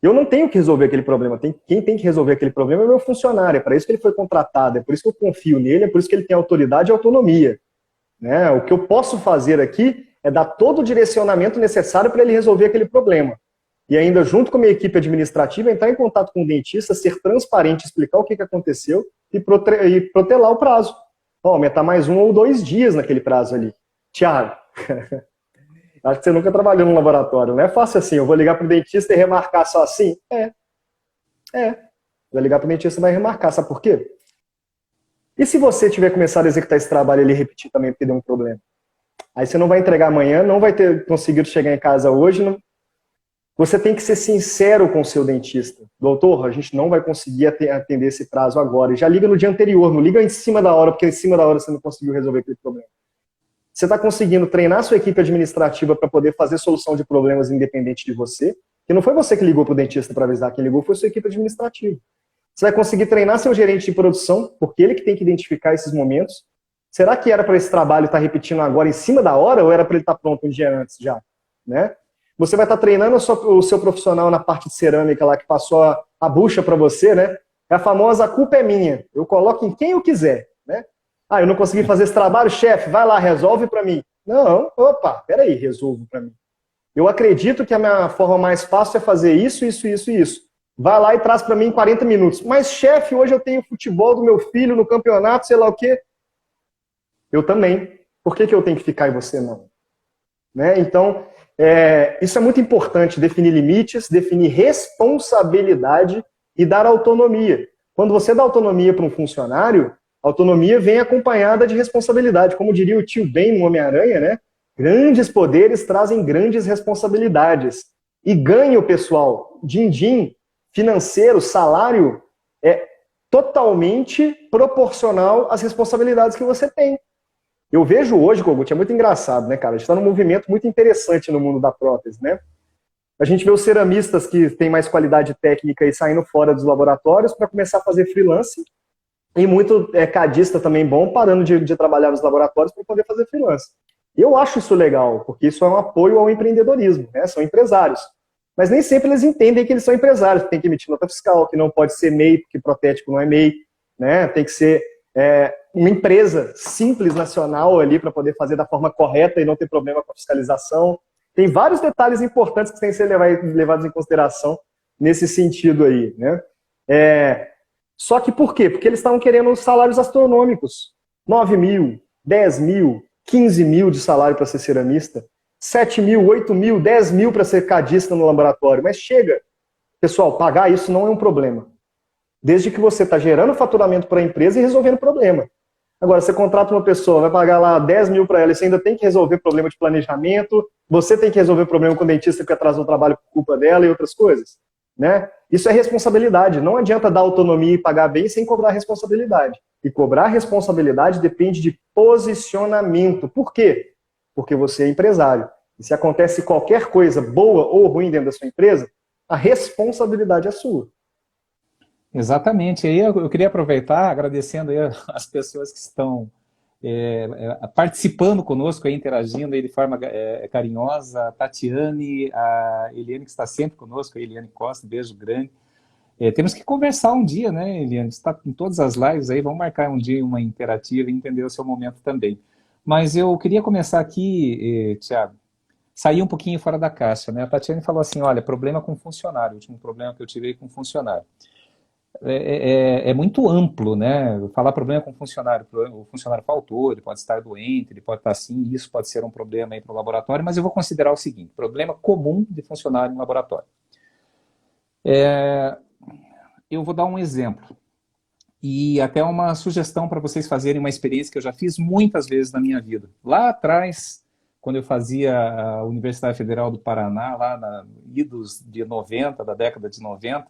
eu não tenho que resolver aquele problema. Quem tem que resolver aquele problema é o meu funcionário. É para isso que ele foi contratado, é por isso que eu confio nele, é por isso que ele tem autoridade e autonomia. né? O que eu posso fazer aqui é dar todo o direcionamento necessário para ele resolver aquele problema. E ainda, junto com a minha equipe administrativa, entrar em contato com o dentista, ser transparente, explicar o que aconteceu e protelar o prazo. Aumentar mais 1 ou 2 dias naquele prazo ali. Tiago, acho que você nunca trabalhou no laboratório. Não é fácil assim, eu vou ligar para o dentista e remarcar só assim? Vai ligar para o dentista e vai remarcar. Sabe por quê? E se você tiver começado a executar esse trabalho e ele repetir também porque deu um problema? Aí você não vai entregar amanhã, não vai ter conseguido chegar em casa hoje. Não... Você tem que ser sincero com o seu dentista. Doutor, a gente não vai conseguir atender esse prazo agora. E já liga no dia anterior, não liga em cima da hora, porque em cima da hora você não conseguiu resolver aquele problema. Você está conseguindo treinar a sua equipe administrativa para poder fazer solução de problemas independente de você, que não foi você que ligou para o dentista para avisar, quem ligou foi a sua equipe administrativa. Você vai conseguir treinar seu gerente de produção, porque ele que tem que identificar esses momentos. Será que era para esse trabalho estar repetindo agora em cima da hora ou era para ele estar pronto um dia antes já? Né? Você vai estar treinando o seu profissional na parte de cerâmica lá que passou a bucha para você, né? É a famosa "a culpa é minha". Eu coloco em quem eu quiser, né? Ah, eu não consegui fazer esse trabalho, chefe, vai lá, resolve para mim. Não, opa, peraí, resolvo para mim. Eu acredito que a minha forma mais fácil é fazer isso, isso, isso e isso. Vai lá e traz para mim em 40 minutos. Mas, chefe, hoje eu tenho futebol do meu filho no campeonato, sei lá o quê. Eu também. Por que eu tenho que ficar e você não? Né? Então, isso é muito importante, definir limites, definir responsabilidade e dar autonomia. Quando você dá autonomia para um funcionário, autonomia vem acompanhada de responsabilidade. Como diria o tio Ben no Homem-Aranha, né? Grandes poderes trazem grandes responsabilidades. E ganho, pessoal, din-din, financeiro, salário, é totalmente proporcional às responsabilidades que você tem. Eu vejo hoje, Kogut, é muito engraçado, né, cara? A gente está num movimento muito interessante no mundo da prótese, né? A gente vê os ceramistas que têm mais qualidade técnica e saindo fora dos laboratórios para começar a fazer freelance, e muito cadista também bom parando de trabalhar nos laboratórios para poder fazer freelance. Eu acho isso legal, porque isso é um apoio ao empreendedorismo, né? São empresários. Mas nem sempre eles entendem que eles são empresários, que tem que emitir nota fiscal, que não pode ser MEI, porque protético não é MEI, né? Tem que ser uma empresa simples, nacional ali, para poder fazer da forma correta e não ter problema com a fiscalização. Tem vários detalhes importantes que têm que ser levados em consideração nesse sentido aí, né? Só que por quê? Porque eles estavam querendo salários astronômicos. 9 mil, 10 mil, 15 mil de salário para ser ceramista, 7 mil, 8 mil, 10 mil para ser cadista no laboratório. Mas chega, pessoal, pagar isso não é um problema. Desde que você está gerando faturamento para a empresa e resolvendo o problema. Agora, você contrata uma pessoa, vai pagar lá 10 mil para ela e você ainda tem que resolver problema de planejamento, você tem que resolver problema com o dentista que atrasou o trabalho por culpa dela e outras coisas. Né? Isso é responsabilidade. Não adianta dar autonomia e pagar bem sem cobrar responsabilidade. E cobrar responsabilidade depende de posicionamento. Por quê? Porque você é empresário. E se acontece qualquer coisa boa ou ruim dentro da sua empresa, a responsabilidade é sua. Exatamente. Aí eu queria aproveitar, agradecendo aí as pessoas que estão participando conosco, aí, interagindo aí de forma carinhosa, a Tatiane, a Eliane, que está sempre conosco, a Eliane Costa, beijo grande. Temos que conversar um dia, né, Eliane? Você está em todas as lives aí, vamos marcar um dia uma interativa e entender o seu momento também. Mas eu queria começar aqui, Thiago, sair um pouquinho fora da caixa, né? A Tatiane falou assim, olha, problema com funcionário, o último problema que eu tive aí com funcionário. É muito amplo, né? Falar problema com funcionário, o funcionário faltou, ele pode estar doente, ele pode estar assim, isso pode ser um problema aí para o laboratório, mas eu vou considerar o seguinte, problema comum de funcionário em laboratório. Eu vou dar um exemplo e até uma sugestão para vocês fazerem uma experiência que eu já fiz muitas vezes na minha vida. Lá atrás, quando eu fazia a Universidade Federal do Paraná, lá na idos de 90, da década de 90,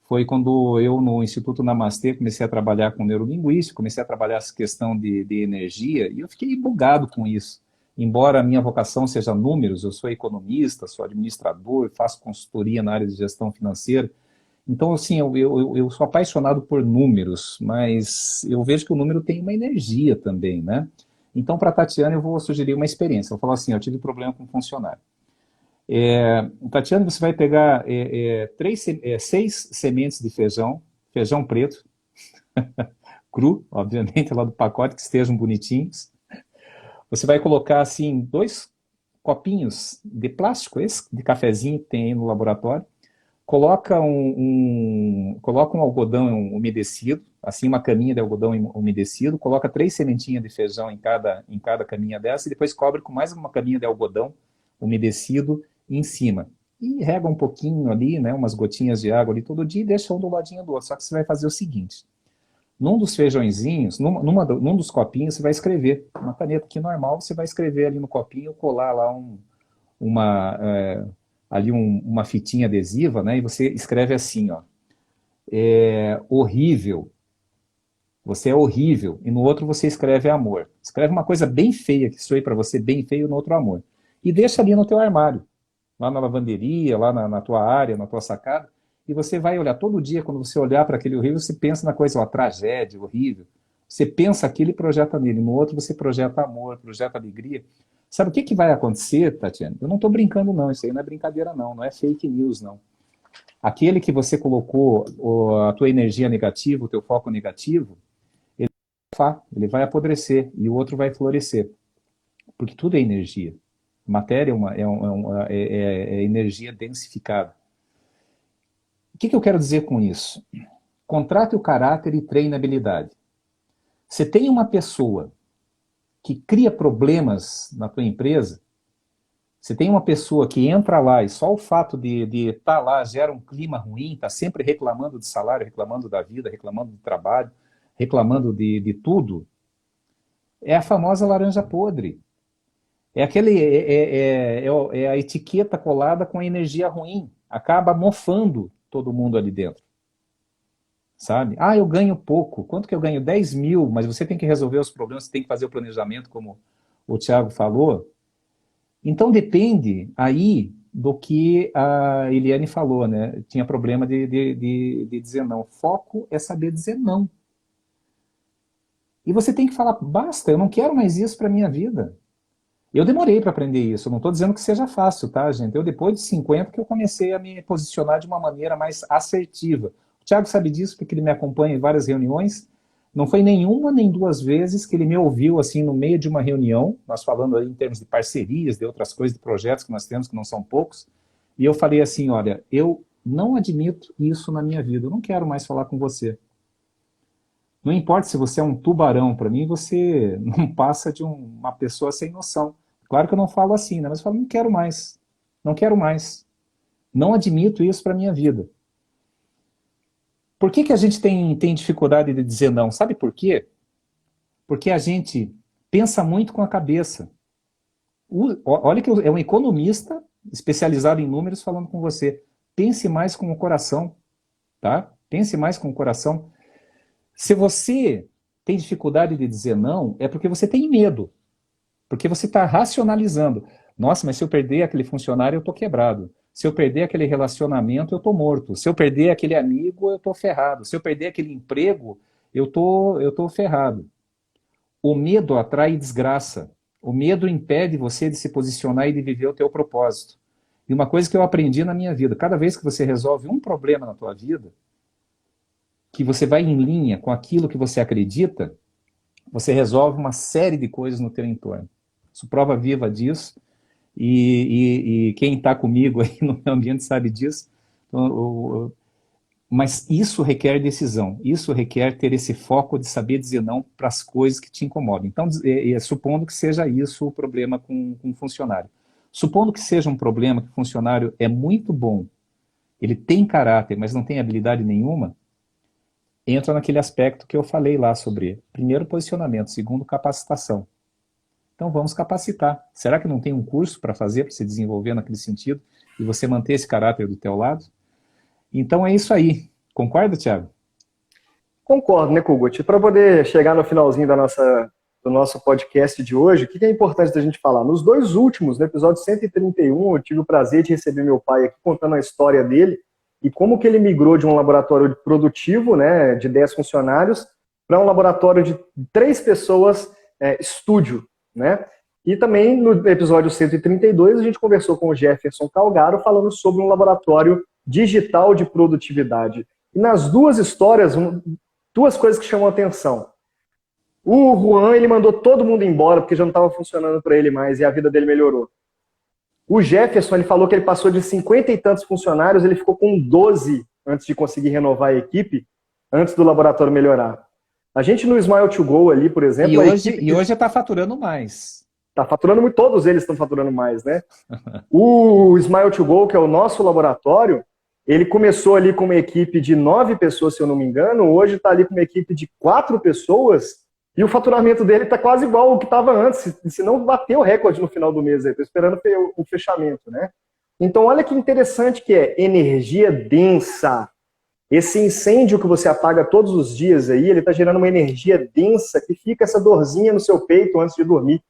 foi quando eu, no Instituto Namastê, comecei a trabalhar com neurolinguística, comecei a trabalhar essa questão de energia, e eu fiquei bugado com isso. Embora a minha vocação seja números, eu sou economista, sou administrador, faço consultoria na área de gestão financeira. Então, assim, eu sou apaixonado por números, mas eu vejo que o número tem uma energia também, né? Então, para a Tatiana, eu vou sugerir uma experiência. Eu vou falar assim, eu tive problema com um funcionário. Tatiana, você vai pegar 6 sementes de feijão preto, cru, obviamente, lá do pacote, que estejam bonitinhos. Você vai colocar, assim, 2 copinhos de plástico, esse de cafezinho que tem aí no laboratório, coloca um algodão umedecido, assim, uma caminha de algodão umedecido, coloca 3 sementinhas de feijão em cada caminha dessa, e depois cobre com mais uma caminha de algodão umedecido em cima. E rega um pouquinho ali, né, umas gotinhas de água ali todo dia e deixa um do ladinho do outro. Só que você vai fazer o seguinte: num dos feijõezinhos, num dos copinhos, você vai escrever. Uma caneta aqui normal, você vai escrever ali no copinho, colar lá uma, é, uma fitinha adesiva, né? E você escreve assim, ó: horrível, você é horrível. E no outro você escreve amor. Escreve uma coisa bem feia, que soe para você bem feio, no outro amor. E deixa ali no teu armário, lá na lavanderia, lá na tua área, na tua sacada. E você vai olhar todo dia, quando você olhar para aquele horrível, você pensa na coisa, ó, tragédia, horrível. Você pensa aquilo e projeta nele. No outro você projeta amor, projeta alegria. Sabe o que vai acontecer, Tatiana? Eu não estou brincando, não. Isso aí não é brincadeira, não. Não é fake news, não. Aquele que você colocou a tua energia negativa, o teu foco negativo, ele vai apodrecer e o outro vai florescer. Porque tudo é energia. Matéria é energia densificada. O que eu quero dizer com isso? Contrate o caráter e treine a habilidade. Você tem uma pessoa que cria problemas na tua empresa, você tem uma pessoa que entra lá e só o fato de estar lá gera um clima ruim, está sempre reclamando de salário, reclamando da vida, reclamando do trabalho, reclamando de tudo, é a famosa laranja podre. É a etiqueta colada com a energia ruim. Acaba mofando todo mundo ali dentro. Sabe? Ah, eu ganho pouco. Quanto que eu ganho? 10 mil, mas você tem que resolver os problemas, você tem que fazer o planejamento, como o Thiago falou. Então depende aí do que a Eliane falou, né? Tinha problema de dizer não. Foco é saber dizer não. E você tem que falar, basta, eu não quero mais isso para minha vida. Eu demorei para aprender isso, eu não estou dizendo que seja fácil, tá, gente? Eu, depois de 50, que eu comecei a me posicionar de uma maneira mais assertiva. O Thiago sabe disso, porque ele me acompanha em várias reuniões. Não foi nenhuma nem 2 vezes que ele me ouviu, assim, no meio de uma reunião, nós falando aí em termos de parcerias, de outras coisas, de projetos que nós temos, que não são poucos, e eu falei assim, olha, eu não admito isso na minha vida, eu não quero mais falar com você. Não importa se você é um tubarão, para mim você não passa de uma pessoa sem noção. Claro que eu não falo assim, né? Mas eu falo, não quero mais. Não quero mais. Não admito isso para a minha vida. Por que a gente tem dificuldade de dizer não? Sabe por quê? Porque a gente pensa muito com a cabeça. Olha que é um economista especializado em números falando com você. Pense mais com o coração, tá? Pense mais com o coração. Se você tem dificuldade de dizer não, é porque você tem medo. Porque você está racionalizando. Nossa, mas se eu perder aquele funcionário, eu estou quebrado. Se eu perder aquele relacionamento, eu estou morto. Se eu perder aquele amigo, eu estou ferrado. Se eu perder aquele emprego, eu tô ferrado. O medo atrai desgraça. O medo impede você de se posicionar e de viver o teu propósito. E uma coisa que eu aprendi na minha vida, cada vez que você resolve um problema na tua vida, que você vai em linha com aquilo que você acredita, você resolve uma série de coisas no teu entorno. Sou prova viva disso, e quem está comigo aí no meu ambiente sabe disso. Mas isso requer decisão, isso requer ter esse foco de saber dizer não para as coisas que te incomodam. Então, supondo que seja isso o problema com o funcionário. Supondo que seja um problema que o funcionário é muito bom, ele tem caráter, mas não tem habilidade nenhuma, entra naquele aspecto que eu falei lá sobre, primeiro, posicionamento, segundo, capacitação. Então vamos capacitar. Será que não tem um curso para fazer, para se desenvolver naquele sentido, e você manter esse caráter do teu lado? Então é isso aí. Concorda, Thiago? Concordo, né, Kogut? Para poder chegar no finalzinho do nosso podcast de hoje, o que é importante da gente falar? Nos 2 últimos, no episódio 131, eu tive o prazer de receber meu pai aqui contando a história dele e como que ele migrou de um laboratório produtivo, né, de 10 funcionários, para um laboratório de 3 pessoas, estúdio, né? E também no episódio 132 a gente conversou com o Jefferson Calgaro falando sobre um laboratório digital de produtividade. E nas 2 histórias, 2 coisas que chamam a atenção. O Juan, ele mandou todo mundo embora porque já não estava funcionando para ele mais e a vida dele melhorou. O Jefferson, ele falou que ele passou de 50 e tantos funcionários, ele ficou com 12 antes de conseguir renovar a equipe, antes do laboratório melhorar. A gente no Smile to Go ali, por exemplo, E hoje está faturando mais. está faturando muito, todos eles estão faturando mais, né? O Smile to Go, que é o nosso laboratório, ele começou ali com uma equipe de 9 pessoas, se eu não me engano, hoje está ali com uma equipe de 4 pessoas, e o faturamento dele está quase igual ao que estava antes, se não bateu o recorde no final do mês. Estou esperando o fechamento, né? Então, olha que interessante que é energia densa. Esse incêndio que você apaga todos os dias aí, ele está gerando uma energia densa que fica essa dorzinha no seu peito antes de dormir.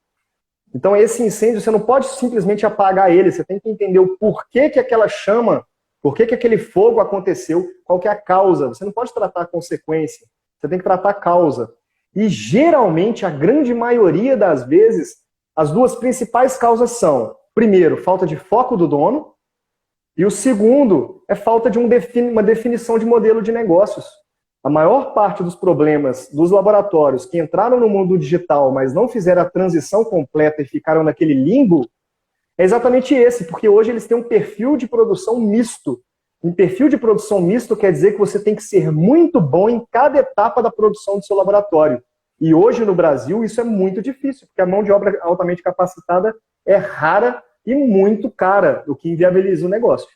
Então, esse incêndio, você não pode simplesmente apagar ele, você tem que entender o porquê que aquela chama, porquê que aquele fogo aconteceu, qual que é a causa. Você não pode tratar a consequência, você tem que tratar a causa. E, geralmente, a grande maioria das vezes, as duas principais causas são, primeiro, falta de foco do dono, e o segundo é falta de uma definição de modelo de negócios. A maior parte dos problemas dos laboratórios que entraram no mundo digital, mas não fizeram a transição completa e ficaram naquele limbo, é exatamente esse, porque hoje eles têm um perfil de produção misto. Um perfil de produção misto quer dizer que você tem que ser muito bom em cada etapa da produção do seu laboratório. E hoje no Brasil isso é muito difícil, porque a mão de obra altamente capacitada é rara e muito cara, o que inviabiliza o negócio.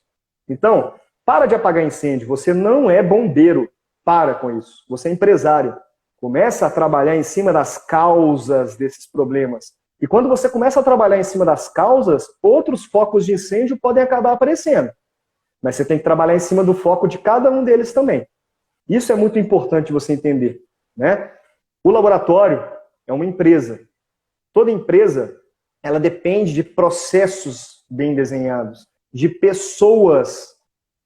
Então, para de apagar incêndio, você não é bombeiro. Para com isso. Você é empresário. Começa a trabalhar em cima das causas desses problemas. E quando você começa a trabalhar em cima das causas, outros focos de incêndio podem acabar aparecendo. Mas você tem que trabalhar em cima do foco de cada um deles também. Isso é muito importante você entender, né? O laboratório é uma empresa. Toda empresa, ela depende de processos bem desenhados, de pessoas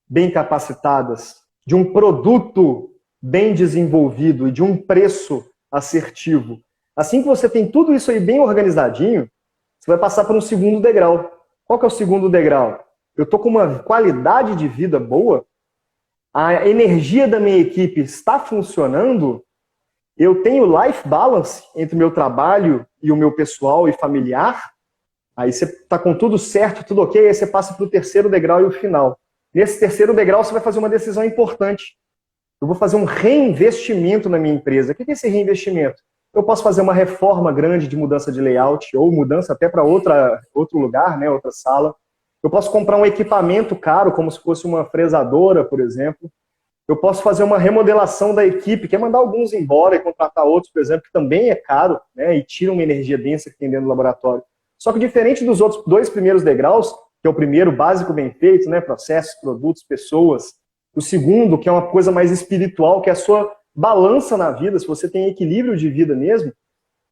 bem capacitadas, de um produto bem desenvolvido e de um preço assertivo. Assim que você tem tudo isso aí bem organizadinho, você vai passar para um segundo degrau. Qual que é o segundo degrau? Eu estou com uma qualidade de vida boa, a energia da minha equipe está funcionando, eu tenho life balance entre o meu trabalho e o meu pessoal e familiar, aí você está com tudo certo, tudo ok, aí você passa para o terceiro degrau e o final. Nesse terceiro degrau, você vai fazer uma decisão importante. Eu vou fazer um reinvestimento na minha empresa. O que é esse reinvestimento? Eu posso fazer uma reforma grande de mudança de layout, ou mudança até para outro lugar, né, outra sala. Eu posso comprar um equipamento caro, como se fosse uma fresadora, por exemplo. Eu posso fazer uma remodelação da equipe, que é mandar alguns embora e contratar outros, por exemplo, que também é caro, né, e tira uma energia densa que tem dentro do laboratório. Só que diferente dos outros 2 primeiros degraus, que é o primeiro, básico, bem feito, né? Processos, produtos, pessoas. O segundo, que é uma coisa mais espiritual, que é a sua balança na vida, se você tem equilíbrio de vida mesmo,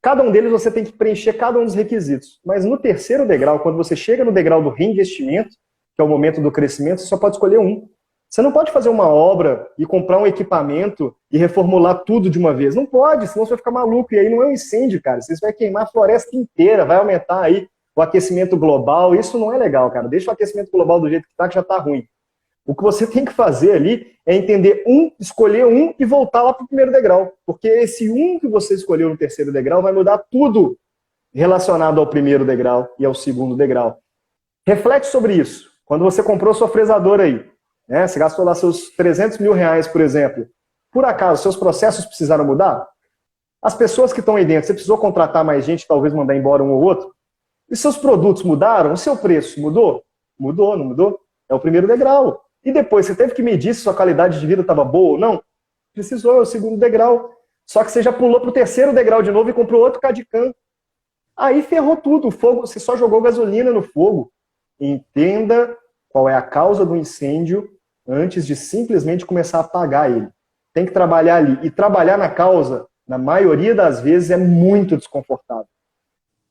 cada um deles você tem que preencher cada um dos requisitos. Mas no terceiro degrau, quando você chega no degrau do reinvestimento, que é o momento do crescimento, você só pode escolher um. Você não pode fazer uma obra e comprar um equipamento e reformular tudo de uma vez. Não pode, senão você vai ficar maluco. E aí não é um incêndio, cara. Você vai queimar a floresta inteira, vai aumentar aí o aquecimento global. Isso não é legal, cara. Deixa o aquecimento global do jeito que já está ruim. O que você tem que fazer ali é entender escolher um e voltar lá para o primeiro degrau. Porque esse um que você escolheu no terceiro degrau vai mudar tudo relacionado ao primeiro degrau e ao segundo degrau. Reflete sobre isso. Quando você comprou sua fresadora aí, né, você gastou lá seus 300 mil reais, por exemplo. Por acaso, seus processos precisaram mudar? As pessoas que estão aí dentro, você precisou contratar mais gente, talvez mandar embora um ou outro? E seus produtos mudaram? O seu preço mudou? Mudou, não mudou? É o primeiro degrau. E depois, você teve que medir se sua qualidade de vida estava boa ou não? Precisou, é o segundo degrau. Só que você já pulou para o terceiro degrau de novo e comprou outro Cadicam. Aí ferrou tudo. O fogo, você só jogou gasolina no fogo. Entenda qual é a causa do incêndio antes de simplesmente começar a apagar ele. Tem que trabalhar ali. E trabalhar na causa, na maioria das vezes, é muito desconfortável.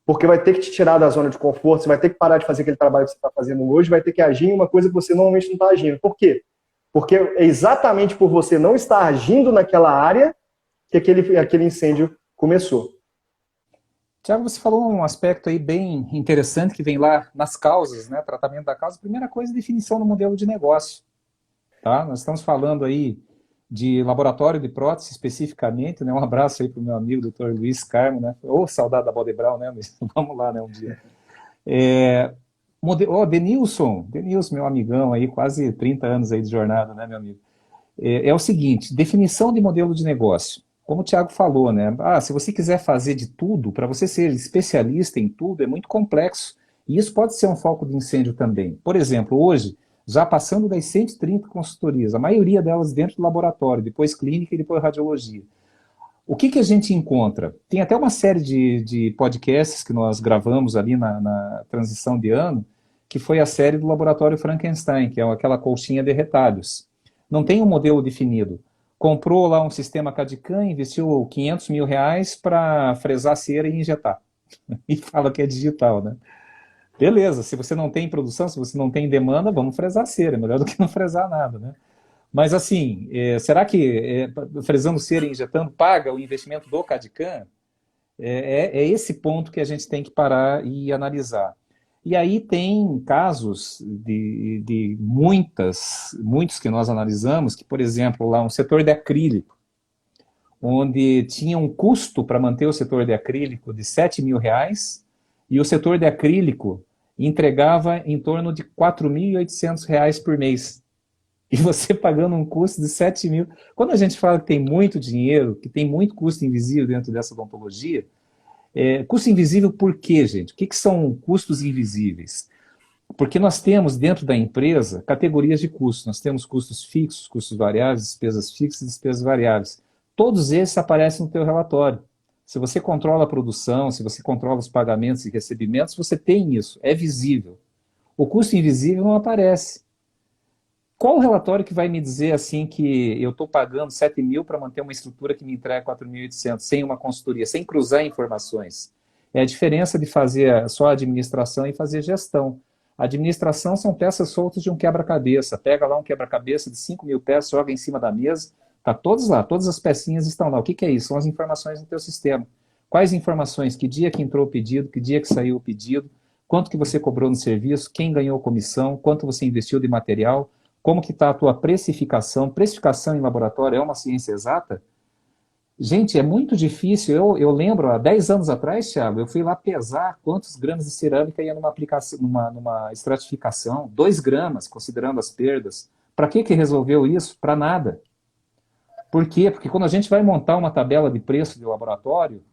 Porque vai ter que te tirar da zona de conforto, você vai ter que parar de fazer aquele trabalho que você está fazendo hoje, vai ter que agir em uma coisa que você normalmente não está agindo. Por quê? Porque é exatamente por você não estar agindo naquela área que aquele incêndio começou. Tiago, você falou um aspecto aí bem interessante que vem lá nas causas, né? Tratamento da causa. Primeira coisa, definição do modelo de negócio. Tá? Nós estamos falando aí de laboratório de prótese especificamente, né? Um abraço aí para o meu amigo, doutor Luiz Carmo, né? Ô, saudade da Baldebral, né, Luiz? Vamos lá, né, um dia. Denilson, meu amigão aí, quase 30 anos aí de jornada, né, meu amigo? É o seguinte, definição de modelo de negócio. Como o Thiago falou, né? Se você quiser fazer de tudo, para você ser especialista em tudo, é muito complexo. E isso pode ser um foco de incêndio também. Por exemplo, hoje, já passando das 130 consultorias, a maioria delas dentro do laboratório, depois clínica e depois radiologia. O que a gente encontra? Tem até uma série de podcasts que nós gravamos ali na transição de ano, que foi a série do Laboratório Frankenstein, que é aquela colchinha de retalhos. Não tem um modelo definido. Comprou lá um sistema CAD/CAM, investiu 500 mil reais para fresar cera e injetar. E fala que é digital, né? Beleza, se você não tem produção, se você não tem demanda, vamos fresar cera, é melhor do que não fresar nada, né? Mas assim, será que fresando cera e injetando paga o investimento do CAD/CAM? É esse ponto que a gente tem que parar e analisar. E aí tem casos de muitos que nós analisamos, que, por exemplo, lá um setor de acrílico, onde tinha um custo para manter o setor de acrílico de 7 mil reais, e o setor de acrílico entregava em torno de 4.800 reais por mês. E você pagando um custo de 7 mil. Quando a gente fala que tem muito dinheiro, que tem muito custo invisível dentro dessa odontologia, custo invisível por quê, gente? O que são custos invisíveis? Porque nós temos dentro da empresa categorias de custos. Nós temos custos fixos, custos variáveis, despesas fixas e despesas variáveis. Todos esses aparecem no teu relatório. Se você controla a produção, se você controla os pagamentos e recebimentos, você tem isso, é visível. O custo invisível não aparece. Qual o relatório que vai me dizer assim que eu estou pagando 7 mil para manter uma estrutura que me entrega 4.800, sem uma consultoria, sem cruzar informações? É a diferença de fazer só administração e fazer gestão. A administração são peças soltas de um quebra-cabeça. Pega lá um quebra-cabeça de 5 mil peças, joga em cima da mesa, tá todos lá, todas as pecinhas estão lá. O que é isso? São as informações no teu sistema. Quais informações? Que dia que entrou o pedido, que dia que saiu o pedido, quanto que você cobrou no serviço, quem ganhou comissão, quanto você investiu de material, como que está a tua precificação? Precificação em laboratório é uma ciência exata? Gente, é muito difícil. Eu lembro, há 10 anos atrás, Thiago, eu fui lá pesar quantos gramas de cerâmica ia numa aplicação, numa estratificação. 2 gramas, considerando as perdas. Para que resolveu isso? Para nada. Por quê? Porque quando a gente vai montar uma tabela de preço de laboratório,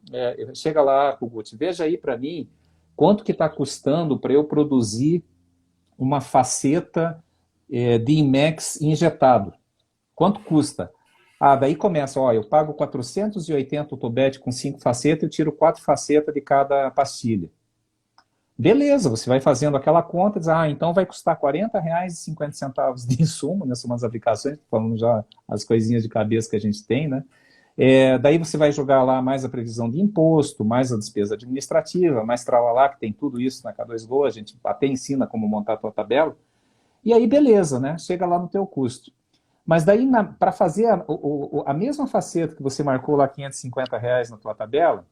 chega lá, Kugut, veja aí para mim quanto que está custando para eu produzir uma faceta de IMEX injetado. Quanto custa? Daí começa, eu pago 480 o tobete com 5 facetas, eu tiro 4 facetas de cada pastilha. Beleza, você vai fazendo aquela conta, diz, então vai custar R$ 40,50 de insumo, nessas umas aplicações, falando já as coisinhas de cabeça que a gente tem, né? Daí você vai jogar lá mais a previsão de imposto, mais a despesa administrativa, mais tralalá, que tem tudo isso na K2Go, a gente até ensina como montar a tua tabela. E aí, beleza, né? Chega lá no teu custo. Mas daí, para fazer a mesma faceta que você marcou lá R$ 550 na tua tabela,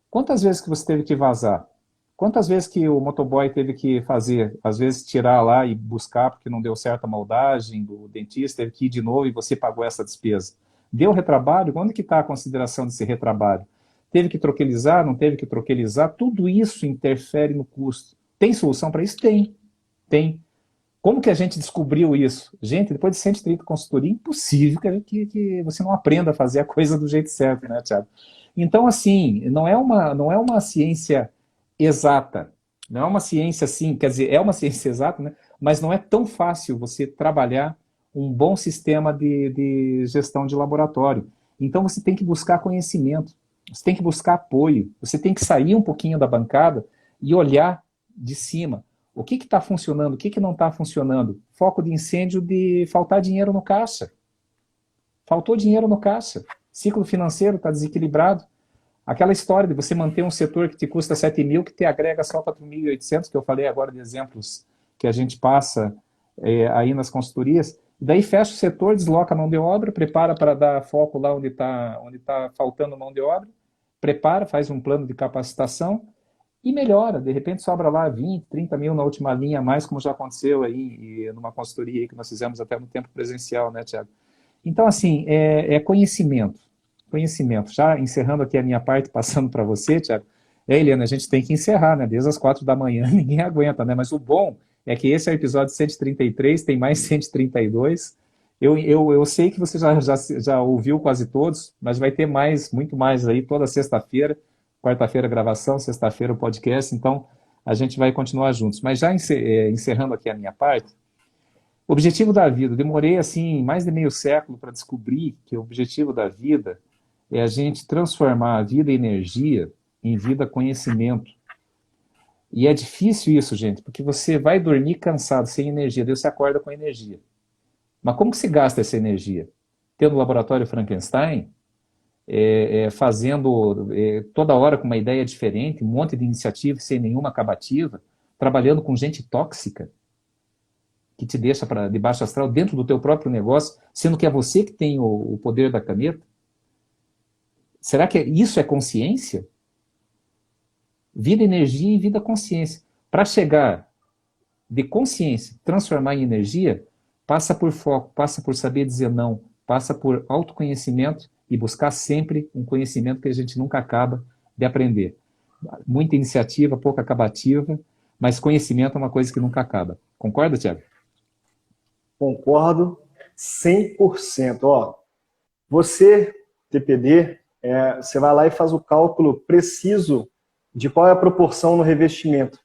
quantas vezes que você teve que vazar? Quantas vezes que o motoboy teve que fazer? Às vezes tirar lá e buscar porque não deu certa moldagem, o dentista teve que ir de novo e você pagou essa despesa. Deu retrabalho? Onde que está a consideração desse retrabalho? Teve que troquelizar? Não teve que troquelizar? Tudo isso interfere no custo. Tem solução para isso? Tem. Como que a gente descobriu isso? Gente, depois de 130 consultoria, impossível que você não aprenda a fazer a coisa do jeito certo, né, Thiago? Então, assim, não é uma ciência exata, não é uma ciência assim, quer dizer, é uma ciência exata, né? Mas não é tão fácil você trabalhar um bom sistema de gestão de laboratório. Então, você tem que buscar conhecimento, você tem que buscar apoio, você tem que sair um pouquinho da bancada e olhar de cima. O que está funcionando, o que não está funcionando? Foco de incêndio de faltar dinheiro no caixa. Faltou dinheiro no caixa. Ciclo financeiro está desequilibrado. Aquela história de você manter um setor que te custa 7 mil, que te agrega só 4.800, que eu falei agora de exemplos que a gente passa aí nas consultorias. E daí fecha o setor, desloca a mão de obra, prepara para dar foco lá onde tá faltando mão de obra, prepara, faz um plano de capacitação, e melhora, de repente sobra lá 20, 30 mil na última linha a mais, como já aconteceu aí numa consultoria aí que nós fizemos até no tempo presencial, né, Thiago? Então, assim, é conhecimento. Conhecimento. Já encerrando aqui a minha parte, passando para você, Thiago. Helena, a gente tem que encerrar, né? Desde as 4 da manhã, ninguém aguenta, né? Mas o bom é que esse é o episódio 133, tem mais 132. Eu sei que você já ouviu quase todos, mas vai ter mais, muito mais aí, toda sexta-feira. Quarta-feira gravação, sexta-feira o podcast, então a gente vai continuar juntos. Mas já encerrando aqui a minha parte, o objetivo da vida, eu demorei assim mais de meio século para descobrir que o objetivo da vida é a gente transformar a vida energia em vida conhecimento. E é difícil isso, gente, porque você vai dormir cansado, sem energia, daí você acorda com energia. Mas como que se gasta essa energia? Tendo o laboratório Frankenstein, fazendo toda hora com uma ideia diferente, um monte de iniciativa sem nenhuma acabativa, trabalhando com gente tóxica, que te deixa para de baixo astral dentro do teu próprio negócio, sendo que é você que tem o poder da caneta? Será que isso é consciência? Vida, energia e vida, consciência. Para chegar de consciência, transformar em energia, passa por foco, passa por saber dizer não, passa por autoconhecimento e buscar sempre um conhecimento que a gente nunca acaba de aprender. Muita iniciativa, pouca acabativa, mas conhecimento é uma coisa que nunca acaba. Concorda, Thiago? Concordo 100%. Ó, você, TPD, você vai lá e faz o cálculo preciso de qual é a proporção no revestimento.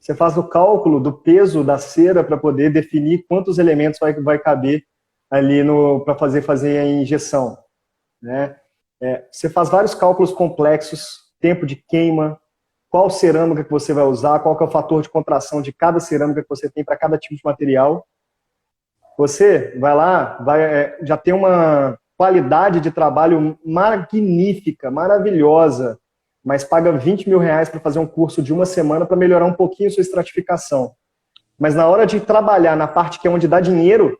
Você faz o cálculo do peso da cera para poder definir quantos elementos vai caber ali para fazer a injeção, né? Você faz vários cálculos complexos, tempo de queima, qual cerâmica que você vai usar, qual que é o fator de contração de cada cerâmica que você tem para cada tipo de material. Você vai lá, já tem uma qualidade de trabalho magnífica, maravilhosa, mas paga 20 mil reais para fazer um curso de uma semana para melhorar um pouquinho a sua estratificação. Mas na hora de trabalhar na parte que é onde dá dinheiro,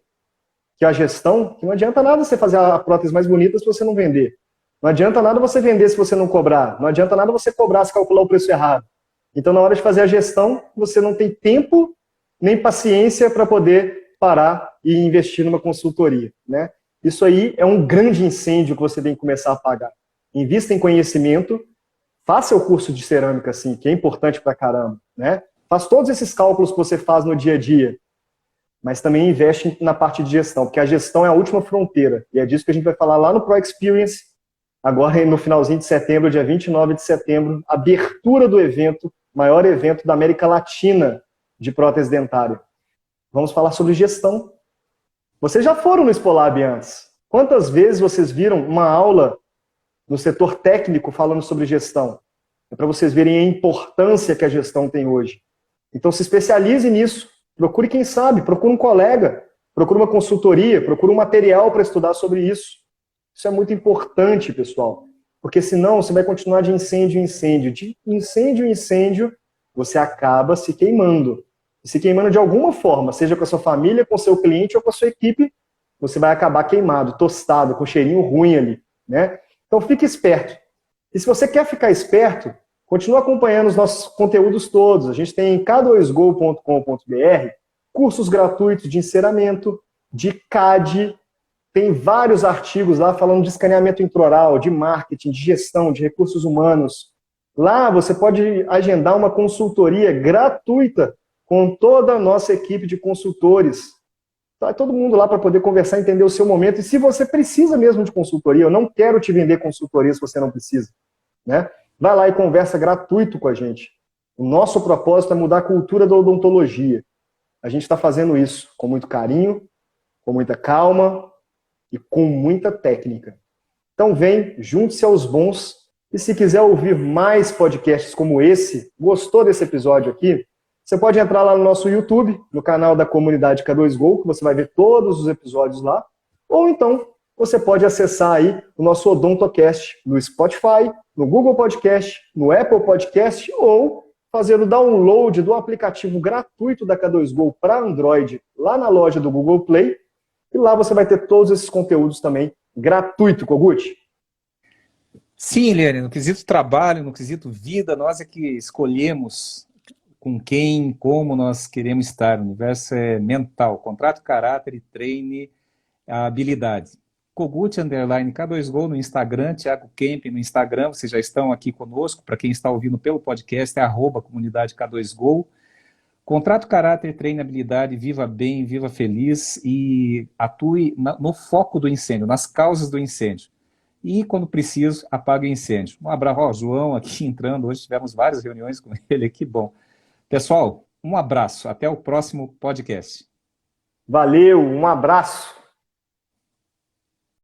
que é a gestão, não adianta nada você fazer a prótese mais bonita se você não vender. Não adianta nada você vender se você não cobrar. Não adianta nada você cobrar se calcular o preço errado. Então, na hora de fazer a gestão, você não tem tempo nem paciência para poder parar e investir numa consultoria, né? Isso aí é um grande incêndio que você tem que começar a apagar. Invista em conhecimento, faça o curso de cerâmica, sim, que é importante pra caramba, né? Faz todos esses cálculos que você faz no dia a dia, mas também investe na parte de gestão, porque a gestão é a última fronteira, e é disso que a gente vai falar lá no Pro Experience, agora no finalzinho de setembro, dia 29 de setembro, abertura do evento, maior evento da América Latina de prótese dentária. Vamos falar sobre gestão. Vocês já foram no Spolab antes. Quantas vezes vocês viram uma aula no setor técnico falando sobre gestão? É para vocês verem a importância que a gestão tem hoje. Então se especialize nisso. Procure quem sabe, procure um colega, procure uma consultoria, procure um material para estudar sobre isso. Isso é muito importante, pessoal. Porque senão você vai continuar de incêndio em incêndio. De incêndio em incêndio, você acaba se queimando. Se queimando de alguma forma, seja com a sua família, com o seu cliente ou com a sua equipe, você vai acabar queimado, tostado, com cheirinho ruim ali, né? Então fique esperto. E se você quer ficar esperto, continue acompanhando os nossos conteúdos todos. A gente tem em k2go.com.br cursos gratuitos de enceramento, de CAD, tem vários artigos lá falando de escaneamento intraoral, de marketing, de gestão, de recursos humanos. Lá você pode agendar uma consultoria gratuita com toda a nossa equipe de consultores. Tá todo mundo lá para poder conversar, entender o seu momento. E se você precisa mesmo de consultoria, eu não quero te vender consultoria se você não precisa, né? Vai lá e conversa gratuito com a gente. O nosso propósito é mudar a cultura da odontologia. A gente está fazendo isso com muito carinho, com muita calma e com muita técnica. Então vem, junte-se aos bons. E se quiser ouvir mais podcasts como esse, gostou desse episódio aqui, você pode entrar lá no nosso YouTube, no canal da comunidade K2Go, que você vai ver todos os episódios lá. Ou então, você pode acessar aí o nosso Odontocast no Spotify, no Google Podcast, no Apple Podcast, ou fazer o download do aplicativo gratuito da K2Go para Android, lá na loja do Google Play. E lá você vai ter todos esses conteúdos também gratuito, Kogut. Sim, Eliane, no quesito trabalho, no quesito vida, nós é que escolhemos com quem, como nós queremos estar. O universo é mental. Contrato, caráter e treine a habilidade. Kogut, underline K2Go no Instagram, Thiago Kemp no Instagram, vocês já estão aqui conosco, para quem está ouvindo pelo podcast, é @comunidade K2Go. Contrato caráter, treine habilidade, viva bem, viva feliz e atue no foco do incêndio, nas causas do incêndio. E, quando preciso, apague o incêndio. Um abraço ao João aqui entrando, hoje tivemos várias reuniões com ele, que bom. Pessoal, um abraço, até o próximo podcast. Valeu, um abraço.